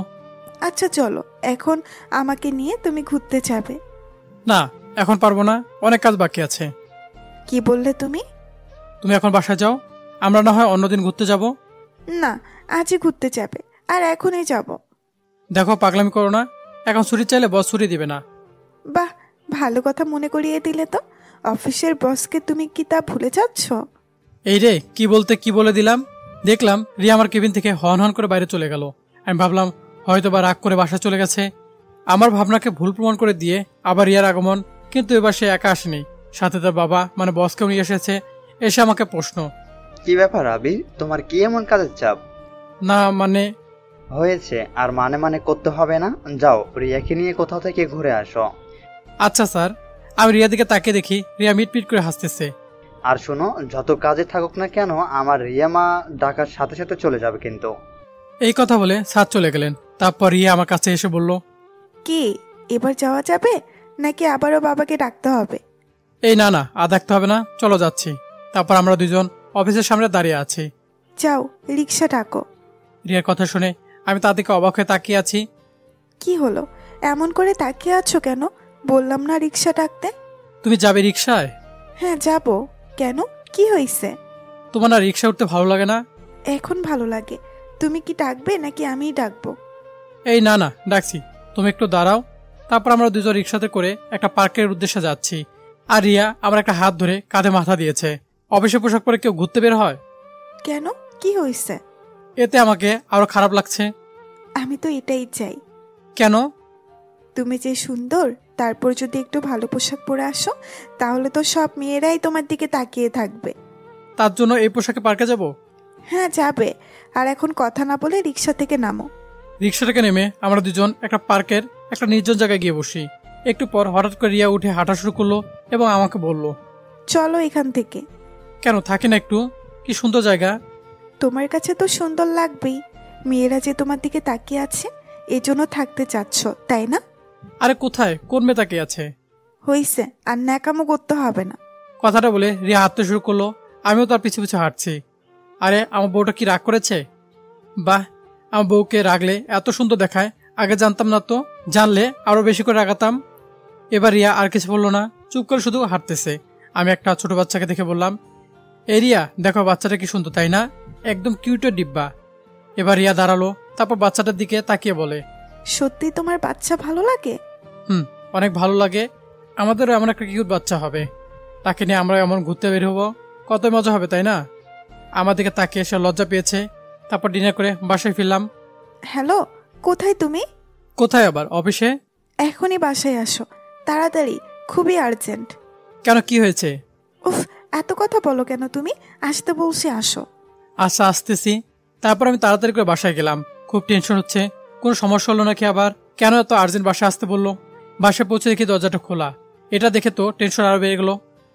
আচ্ছা চলো, এখন আমাকে নিয়ে তুমি ঘুরতে যাবে। না, এখন পারবো না, অনেক কাজ বাকি আছে। কি বললে তুমি? তুমি এখন বাসায় যাও, আমরা না হয় অন্যদিন ঘুরতে যাব। না, আজই ঘুরতে যাবে, আর এখনই যাব। দেখো, পাগলামি করো না, এখন ছুটি চাইলে বস ছুটি দিবে না। বাহ, ভালো কথা মনে করিয়ে দিলে তো। অফিসের বসকে তুমি কি তা ভুলে যাচ্ছ? এই রে, কি বলতে কি বলে দিলাম। দেখলাম রিয়া আমার কেবিন থেকে হন হন করে বাইরে চলে গেল। আমি ভাবলাম হয়তো বা রাগ করে বাসা চলে গেছে। আমার ভাবনাকে ভুল প্রমাণ করে দিয়ে আবার রিয়ার আগমন। কিন্তু এবার সে একা আসেনি, সাথে তার বাবা মানে বসকেও নিয়ে এসেছে। এসে আমাকে প্রশ্ন, কি ব্যাপার আবির, তোমার কি এমন কাজের চাপ? না মানে। হয়েছে, আর মানে মানে করতে হবে না, যাও রিয়াকে নিয়ে কোথাও থেকে ঘুরে আসো। আচ্ছা স্যার। আমি রিয়া দিকে তাকিয়ে দেখি রিয়া মিটমিট করে হাসতেছে। আর শোনো, যত কাজে থাকুক না কেন, আমার রিয়া মা ডাকার সাথে সাথে চলে যাবে কিন্তু। এই কথা বলে স্যার চলে গেলেন। তারপর রিয়া আমার কাছে এসে বলল, কি এবার যাওয়া যাবে নাকি আবারও বাবাকে ডাকতে হবে? এই না না, আর দেখতে হবে না, চলো যাচ্ছি। তারপর আমরা দুজন অফিসের সামনে দাঁড়িয়ে আছি। যাও, রিক্সা ডাকো। রিয়ার কথা শুনে আমি তার দিকে অবাক হয়ে তাকিয়ে আছি। কি হলো, এমন করে তাকিয়ে আছো কেন? বললাম না রিক্সা ডাকতে। তুমি যাবে রিক্সায়? হ্যাঁ যাব। কেন, কি হয়েছে? তোমার না রিক্সা উঠতে ভালো লাগে না? এখন ভালো লাগে। তুমি কি ডাকবে নাকি আমিই ডাকবো? এই না না, ডাকছি, তুমি একটু দাঁড়াও। তারপর আমরা দুজন রিক্সাতে করে একটা পার্কের উদ্দেশ্যে যাচ্ছি। আর রিয়া আমার একটা হাত ধরে কাঁধে মাথা দিয়েছে। অফিসে পোশাক পরে কেউ ঘুরতে বের হয়? কেন, কি হয়েছে? এতে আমাকে আরো খারাপ লাগছে। আমি তো এটাই চাই। কেন? তুমি যে সুন্দর, তারপর যদি একটু ভালো পোশাক পরে আসো, তাহলে তো সব মেয়েরাই তোমার দিকে তাকিয়ে থাকবে। তার জন্য এই পোশাকে পার্কে যাব? হ্যাঁ যাবে। আর এখন কথা না বলে রিক্সা থেকে নামো। রিক্সা থেকে নেমে আমরা দুজন একটা পার্কের একটা নির্জন জায়গায় গিয়ে বসি। একটু পর হঠাৎ করে রিয়া উঠে হাঁটা শুরু করলো এবং আমাকে বলল, চলো এখান থেকে। কেন, থাকি না একটু? কি সুন্দর জায়গা। তোমার কাছে তো সুন্দর লাগবেই, মেয়েরা যে তোমার দিকে তাকিয়ে আছে এজন্য থাকতে চাচ্ছ, তাই না? আরে কোথায়, কোন মেয়ে তাকিয়ে আছে? হইছে, আর ন্যাকামো করতে হবে না। কথাটা বলে রিয়া হাঁটতে শুরু করলো। আমিও তার পিছু পিছু হাঁটছি। আরে আমার বউটা কি রাগ করেছে? বাহ, আমার বউকে রাগলে এত সুন্দর দেখায়, আগে জানতাম না তো, জানলে আরো বেশি করে রাগাতাম। এবার রিয়া আর কিছু বললো না, চুপ করে শুধু হাঁটতেছে। আমি একটা ছোট বাচ্চাকে দেখে বললাম, এই রিয়া দেখো বাচ্চাটা কি সুন্দর তাই না, একদম কিউটের ডিব্বা। এবার রিয়া দাঁড়ালো, তারপর বাচ্চাটার দিকে তাকিয়ে বলে, সত্যি তোমার বাচ্চা ভালো লাগে? অনেক ভালো লাগে, আমাদেরও এমন একটা কিউট বাচ্চা হবে, তাকে নিয়ে আমরা এমন ঘুরতে বের হবো, কত মজা হবে তাই না। আমার দিকে তাকিয়ে সে লজ্জা পেয়েছে। তারপর ডিনার করে বাসায় ফিরলাম। হ্যালো, কোথায় তুমি? কোথায় আবার? অফিসে। এখনই বাসায় আসো, তাড়াতাড়ি, খুবই আর্জেন্ট। কেন, কি হয়েছে? উফ, এত কথা বলো কেন তুমি? আসতে বলছি, আসো। আচ্ছা আসতেছি। তারপর আমি তাড়াতাড়ি করে বাসায় গেলাম। খুব টেনশন হচ্ছে, কোনো সমস্যা হলো নাকি আবার, কেন এত আর্জেন্ট বাসায় আসতে বললো। বাসায় পৌঁছে দেখি দরজাটা খোলা। এটা দেখে তো টেনশন আরো বেড়ে গেল।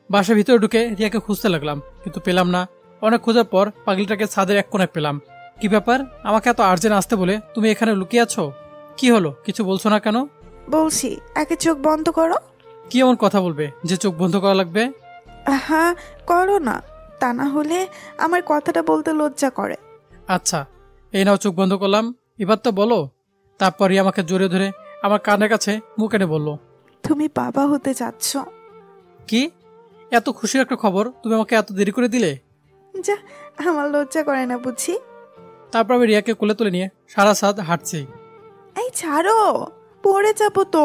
বাসার ভিতরে ঢুকে রিয়াকে খুঁজতে লাগলাম, কিন্তু পেলাম না। অনেক খোঁজার পর পাগলিটাকে ছাদের এক কোণায় পেলাম। কি ব্যাপার, আমাকে এত আর্জেন্ট আসতে বলে তুমি এখানে লুকিয়ে আছো? কি হলো, কিছু বলছো না কেন? বলছি, আগে চোখ বন্ধ করো। কি এমন কথা বলবে যে চোখ বন্ধ করা লাগবে? হ্যাঁ, করো না, তা না হলে আমার কথাটা বলতে লজ্জা করে। আচ্ছা, এই নাও চোখ বন্ধ করলাম, এবার তো বলো। তারপর রিয়া আমাকে জড়িয়ে ধরে আমার কানের কাছে মুখ এনে বলল, তুমি বাবা হতে যাচ্ছ। কি এত খুশির একটা খবর, তুমি আমাকে এত দেরি করে দিলে? যা, আমার লজ্জা করে না বুঝি। তারপর আমি রিয়াকে কোলে তুলে নিয়ে সারা সাদ হাঁটছি। এই ছাড়ো, পড়ে যাবো তো।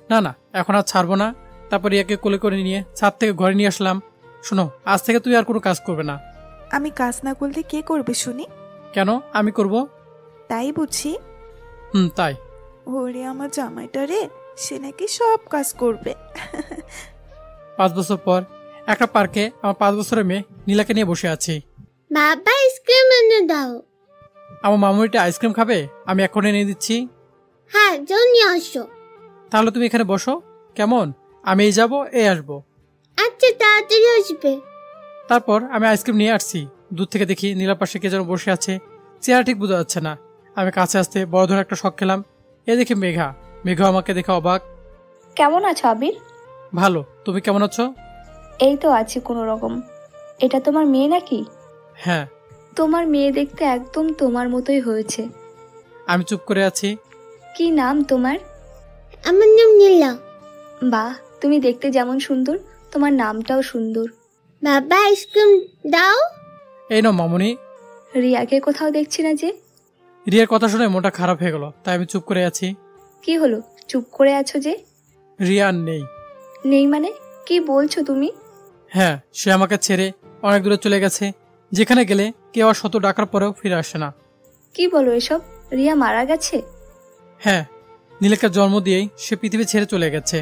না না, এখন আর ছাড়বো না। তারপর রিয়াকে কোলে করে নিয়ে ছাদ থেকে ঘরে নিয়ে আসলাম। শোনো, আজ থেকে তুই আর কোনো কাজ করবে না। আমি কাজ না করলে কে করবে শুনি? কেন, আমি করব। তাই বুঝি? তাই। ওরে আমার জামাইটা রে, সে নাকি সব কাজ করবে। 5 বছর পর একটা পার্কে আমার 5 বছরের মেয়ে নীলাকে নিয়ে বসে আছি। বাবা আইসক্রিম এনে দাও। আমার মামুনিটা আইসক্রিম খাবে, আমি এখন এনে দিচ্ছি। হ্যাঁ, জলদি আসো। তাহলে তুমি এখানে বসো, কেমন? আমি এই যাবো, এই আসবো। আচ্ছা, তাড়াতাড়ি আসবে। তারপর আমি আইসক্রিম নিয়ে আসছি। দূর থেকে দেখি নীলার পাশে কে যেন বসে আছে, চেহারা ঠিক বোঝা যাচ্ছে না। আমি কাছে আসতে বড় ধরে একটা শখ খেলাম। এ দেখি মেঘা। মেঘা আমাকে দেখে অবাক। কেমন আছো আবির? ভালো, তুমি কেমন আছো? এই তো আছি কোনো রকম। এটা তোমার মেয়ে নাকি? হ্যাঁ। তোমার মেয়ে দেখতে একদম তোমার মতোই হয়েছে। আমি চুপ করে আছি। কি নাম তোমার? আমার নাম নীলা। বাহ, তুমি দেখতে যেমন সুন্দর, তোমার নামটাও সুন্দর। বাবা আইসক্রিম দাও। এই নাও মামুনি। রিয়াকে কোথাও দেখছি না যে। রিয়ার কথা শুনে মনটা খারাপ হয়ে গেল, তাই আমি চুপ করে আছি। কি হলো, চুপ করে আছো যে? রিয়া আর নেই। নেই মানে কি বলছো তুমি? হ্যাঁ, সে আমাকে ছেড়ে অনেক দূরে চলে গেছে, যেখানে গেলে কেউ আর শত ডাকার পরেও ফিরে আসে না। কি বলো এসব? রিয়া মারা গেছে? হ্যাঁ, নীলাকে জন্ম দিয়েই সে পৃথিবী ছেড়ে চলে গেছে।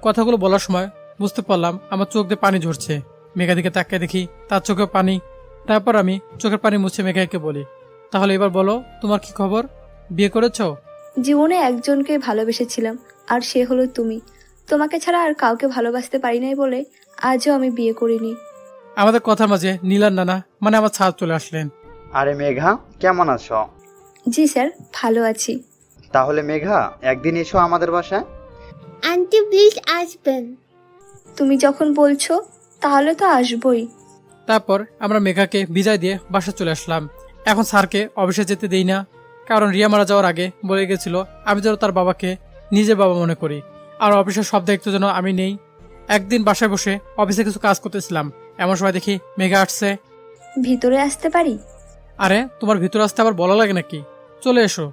কথাগুলো বলার সময় বুঝতে পারলাম আমার চোখ দিয়ে পানি ঝরছে। মেঘা দিকে তাকিয়ে দেখি তার চোখে পানি। তারপর আমি চোখের পানি মুছে মেঘাকে বলি, তাহলে এবার বলো, তোমার কি খবর? বিয়ে করেছো? জীবনে একজনকে ভালোবেসেছিলাম, আর সে হলো তুমি। তোমাকে ছাড়া আর কাউকে ভালোবাসতে পারি নাই বলে আজও আমি বিয়ে করিনি। আমাদের কথার মাঝে নীলার নানা মানে আমার ছাদ চলে আসলেন। আরে মেঘা, কেমন আছো? জি স্যার, ভালো আছি। তাহলে মেঘা, একদিন এসো আমাদের বাসায়। আন্টি প্লিজ আসবেন। তুমি যখন বলছো তাহলে তো আসবই। তারপর আমরা মেঘাকে বিদায় দিয়ে বাসা চলে আসলাম। এখন স্যারকে অফিসে যেতে দেই না, কারণ রিয়া মারা যাওয়ার আগে বলে গেছিল আমি যেন তার বাবাকে নিজের বাবা মনে করি, আর অফিসের সব দায়িত্ব যেন আমি নেই। একদিন বাসায় বসে অফিসে কিছু কাজ করতেছিলাম, এমন সময় দেখি মেঘা আসছে। ভিতরে আসতে পারি? আরে তোমার ভিতরে আসতে আবার বলা লাগে নাকি, চলে এসো।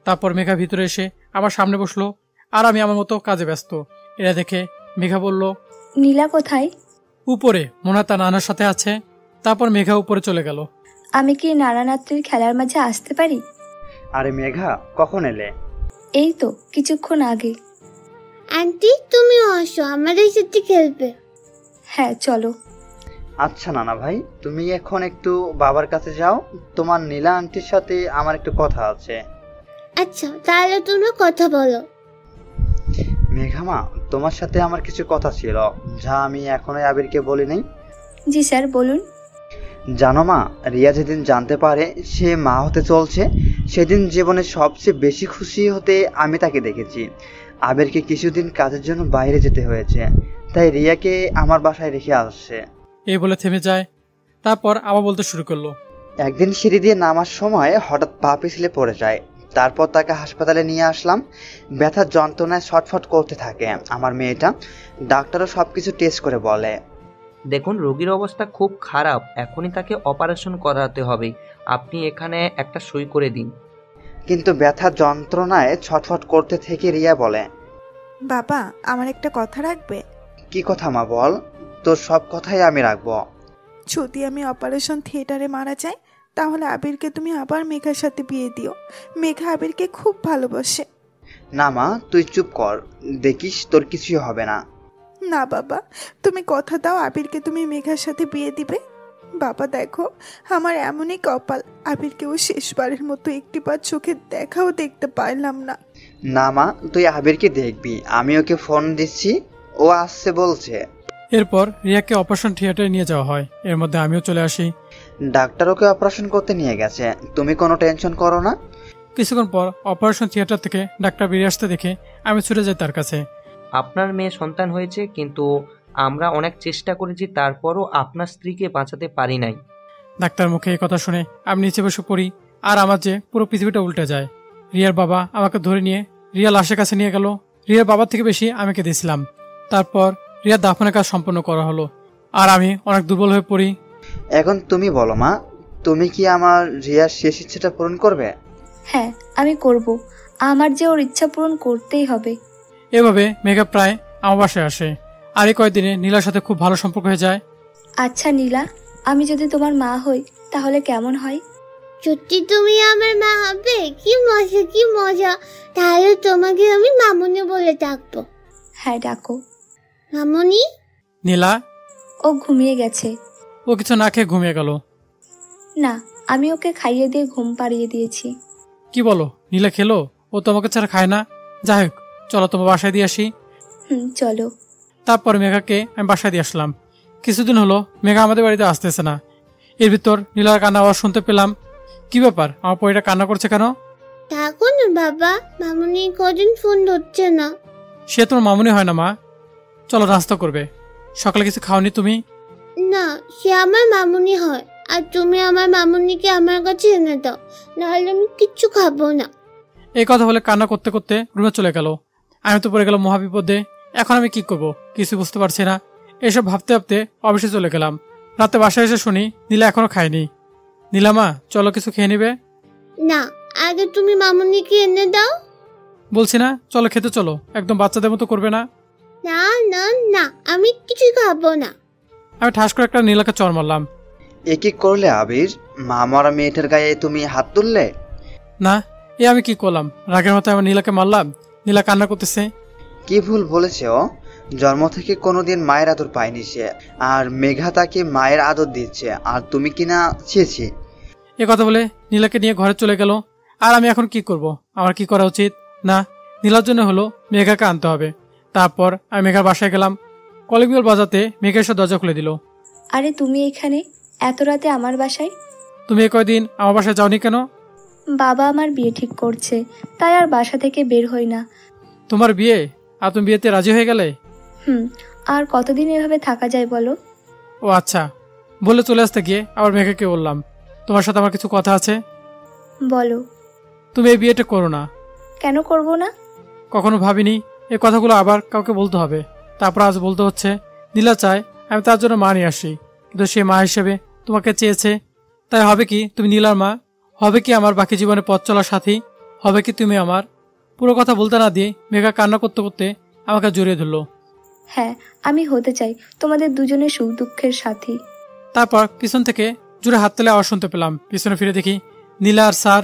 তারপর মেঘা ভিতরে এসে আমার সামনে বসলো, আর আমি আমার মতো কাজে ব্যস্ত। এটা দেখে মেঘা বলল, নীলা কোথায়? উপরে, মনে হয় তার নানার সাথে আছে। তারপর মেঘা উপরে চলে গেল। আমি কি নানা নাতনির খেলার মাঝে আসতে পারি? আরে মেঘা, কখন এলে? এই তো কিছুক্ষণ আগে। আন্টি তুমিও আসো, আমাদের সাথে খেলবে। হ্যাঁ চলো। আচ্ছা নানা ভাই, তুমি এখন একটু বাবার কাছে যাও, তোমার নীলা আন্টির সাথে আমার একটু কথা আছে। আচ্ছা, তাহলে তোমরা কথা বলো। মেঘামা, তোমার সাথে আমার কিছু কথা ছিল, যা আমি এখনো আবিরকে বলি নাই। জি স্যার, বলুন। জানো মা, রিয়া যেদিন জানতে পারে সে মা হতে চলছে, সেদিন জীবনে সবচেয়ে বেশি খুশি হতে আমি তাকে দেখেছি। আবিরকে কিছুদিন কাজের জন্য বাইরে যেতে হয়েছে, তাই রিয়াকে আমার বাসায় রেখে আসছে। এই বলে থেমে যায়। তারপর আবার বলতে শুরু করলো, একদিন সিঁড়ি দিয়ে নামার সময় হঠাৎ পা পিছলে পড়ে যায়। তারপর তাকে হাসপাতালে নিয়ে আসলাম। ব্যথার যন্ত্রণায় ছটফট করতে থাকে আমার মেয়েটা। ডাক্তারও সবকিছু টেস্ট করে বলে, দেখুন রোগীর অবস্থা খুব খারাপ, এখনই তাকে অপারেশন করাতে হবে। আপনি এখানে একটা সই করে দিন। কিন্তু ব্যথার যন্ত্রণায় ছটফট করতে থেকে রিয়া বলে, বাবা, আমার একটা কথা রাখবে? কি কথা মা বল, তোর সব কথাই আমি রাখবো। যদি আমি অপারেশন থিয়েটারে মারা যাই, তাহলে আবিরকে তুমি আবার মেঘার সাথে বিয়ে দিও। মেঘা আবিরকে খুব ভালোবাসে। না মা, তুই চুপ কর, দেখিস তোর কিছুই হবে না। না বাবা, তুমি কথা দাও আবিরকে তুমি মেঘার সাথে বিয়ে দিবে। বাবা দেখো, আমার এমনই কপাল, আবিরকেও শেষবারের মতো একটিবার চোখে দেখাও দেখতে পারলাম না। না মা, তুই আবিরকে দেখবি, আমি ওকে ফোন দিচ্ছি, ও আসছে বলছে। এরপর রিয়াকে অপারেশন থিয়েটারে নিয়ে যাওয়া হয়। এর মধ্যে আমিও চলে আসি। ডাক্তার ওকে অপারেশন করতে নিয়ে গেছে, তুমি কোনো টেনশন করো না। কিছুক্ষণ পর অপারেশন থিয়েটার থেকে ডাক্তার বেরিয়ে আসতে দেখে আমি ছুটে যাই তার কাছে। আপনার মেয়ে সন্তান হয়েছে, কিন্তু আমরা অনেক চেষ্টা করেছি, তারপরও আপনার স্ত্রীকে বাঁচাতে পারি নাই। ডাক্তার মুখে এই কথা শুনে আমি নিচে বসে পড়ি, আর আমার যে পুরো পৃথিবীটা উল্টে যায়। রিয়ার বাবা আমাকে ধরে নিয়ে রিয়া লাশের কাছে নিয়ে গেল। রিয়ার বাবার থেকে বেশি আমি কেঁদেছিলাম। তারপর রিয়ার দাফনের কাজ সম্পন্ন করা হলো, আর আমি অনেক দুর্বল হয়ে পড়ি। এখন তুমি বলো মা, তুমি কি আমার রিয়ার শেষ ইচ্ছেটা পূরণ করবে? হ্যাঁ, আমি করব। আমার যে ওর ইচ্ছা পূরণ করতেই হবে। এভাবে মেঘা প্রায় আমার বাসায় আসে, আর এই কয়েকদিনে নীলার সাথে খুব ভালো সম্পর্ক হয়ে যায়। আচ্ছা নীলা, আমি যদি তোমার মা হই তাহলে কেমন হয়? সত্যি তুমি আমার মা হবে? কি মজা, কি মজা! তাহলে তোমাকে আমি মামুনি বলে ডাকবো। হ্যাঁ, ডাকো। মামুনি। নীলা? ও ঘুমিয়ে গেছে। ও কিছু না খেয়ে ঘুমিয়ে গেল। না, আমি ওকে খাইয়ে দিয়ে ঘুম পাড়িয়ে দিয়েছি। কি বলো, নীলা খেলো? ও তোমাকে ছাড়া খায় না। যাই হোক, চলো তোমার বাসায় দিয়ে আসি। চলো। তারপর মেঘাকে আমি বাসায় দিয়ে আসলাম। কিছুদিন হলো মেঘা আমাদের বাড়িতে আসতেছে না। এর ভিতর নীলার কান্না আওয়াজ শুনতে পেলাম। কি ব্যাপার, আমার পরিটা কান্না করছে কেন? থাকো না বাবা, মামুনি কদিন ফোন ধরছে না। সে তোমার মামুনি হয় না মা। চলো নাস্তা করবে। সকালে কিছু খাওনি তুমি? না, সে আমার মামুনি হয়, আর তুমি আমার মামুনিকে আমার কাছে এনে দাও, নাহলে আমি কিচ্ছু খাবো না। এই কথা বলে কান্না করতে করতে রুমে চলে গেল। আমি তো পড়ে গেলাম মহাবিপদে। এখন আমি কি করব কিছু বুঝতে পারছি না। এসব ভাবতে ভাবতে অফিসে চলে গেলাম। রাতে বাসায় এসে শুনি নীলা এখনো খায়নি। নীলা মা, চলো কিছু খেয়ে নিবে। না, আগে তুমি মামুনিকে এনে দাও। বলছি না, চলো খেতে চলো, একদম বাচ্চাদের মতো করবে না। না না না, আমি কিছু খাবো না। আমি ঠাস করে একটা নীলাকে চড় মারলাম। এ কি করলে আবির? মা মরা মেয়েটার গায়ে তুমি হাত তুললে? না, এ আমি কি করলাম? রাগের মতো আমি নীলাকে মারলাম। নীলা কান্না করতেছে। কি ভুল বলেছে ও? জন্ম থেকে কোনোদিন মায়ের আদর পায়নি সে, আর মেঘা তাকে মায়ের আদর দিচ্ছে, আর তুমি কিনা চেয়েছি। এ কথা বলে নীলাকে নিয়ে ঘরে চলে গেল। আর আমি এখন কি করব? আমার কি করা উচিত? না, নীলার জন্য হলো মেঘাকে আনতে হবে। তারপর আমি মেঘার বাসায় গেলাম। কলিং বেল বাজাতে মেঘা এসে দরজা খুলে দিল। আরে তুমি এখানে এত রাতে আমার বাসায়? তুমি এই কয়দিন আমার বাসায় যাওনি কেন? বাবা আমার বিয়ে ঠিক করছে, তাই আর বাসা থেকে বের হই না। তোমার বিয়ে? আর তুমি বিয়েতে রাজি হয়ে গেলে? আর কতদিন এভাবে থাকা যায় বলো? ও আচ্ছা। বলে চলে আসতে গিয়ে আবার মেঘাকে বললাম, তোমার সাথে আমার কিছু কথা আছে। বলো। তুমি এই বিয়েটা করো না। কেন করব না? কখনো ভাবিনি এই কথাগুলো আবার কাউকে বলতে হবে, তারপর আজ বলতে হচ্ছে। নীলা চায় আমি তার জন্য মা নিয়ে আসি, কিন্তু সে মা হিসেবে তোমাকে চেয়েছে। তাই হবে কি তুমি নীলার মা? হবে কি আমার বাকি জীবনে পথ চলার সাথী? হবে কি তুমি আমার? পুরো কথা বলতে না দিয়ে মেঘা কান্না করতে করতে আমাকে জড়িয়ে ধরলো। হ্যাঁ, আমি হতে চাই তোমাদের দুজনের সুখ দুঃখের সাথী। তারপর পিছন থেকে জোরে হাত তুলে আওয়াজ শুনতে পেলাম। পিছনে ফিরে দেখি নীলা আর স্যার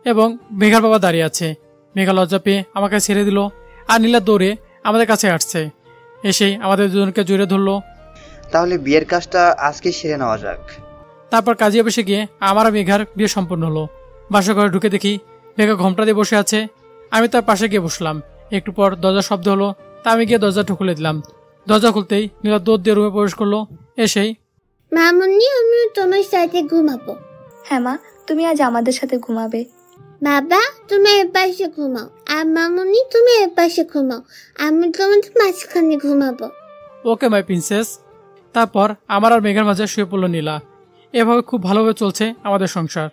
এবং মেঘার বাবা দাঁড়িয়ে আছে। মেঘা লজ্জা পেয়ে আমাকে ছেড়ে দিল, আর নীলা দৌড়ে আমাদের কাছে আসছে। এসেই আমাদের দুজনকে জড়িয়ে ধরলো। তাহলে বিয়ের কাজটা আজকে সেরে নেওয়া যাক। তারপর কাজে অফিসে গিয়ে আমার আর মেঘার বিয়ে সম্পন্ন হলো। বাসা ঘরে ঢুকে দেখি মেঘা ঘোমটা দিয়ে বসে আছে। আমি তার পাশে গিয়ে বসলাম। একটু পর দরজার শব্দ হলো, তা আমি গিয়ে দরজাটা খুলে দিলাম। দরজা খুলতেই নীলা দৌড় দিয়ে রুমে প্রবেশ করলো। এসেই, মামুনি, আমি তোমার সাথে ঘুমাবো। হ্যাঁ মা, তুমি আজ আমাদের সাথে ঘুমাবে। বাবা, তুমি এর পাশে ঘুমাও, আর মামুনি তুমি এর পাশে ঘুমাও, আমি তোমাদের মাঝখানে ঘুমাবো। ওকে মাই প্রিন্সেস। তারপর আমার আর মেঘার মাঝে শুয়ে পড়লো নীলা। এভাবে খুব ভালোভাবে চলছে আমাদের সংসার।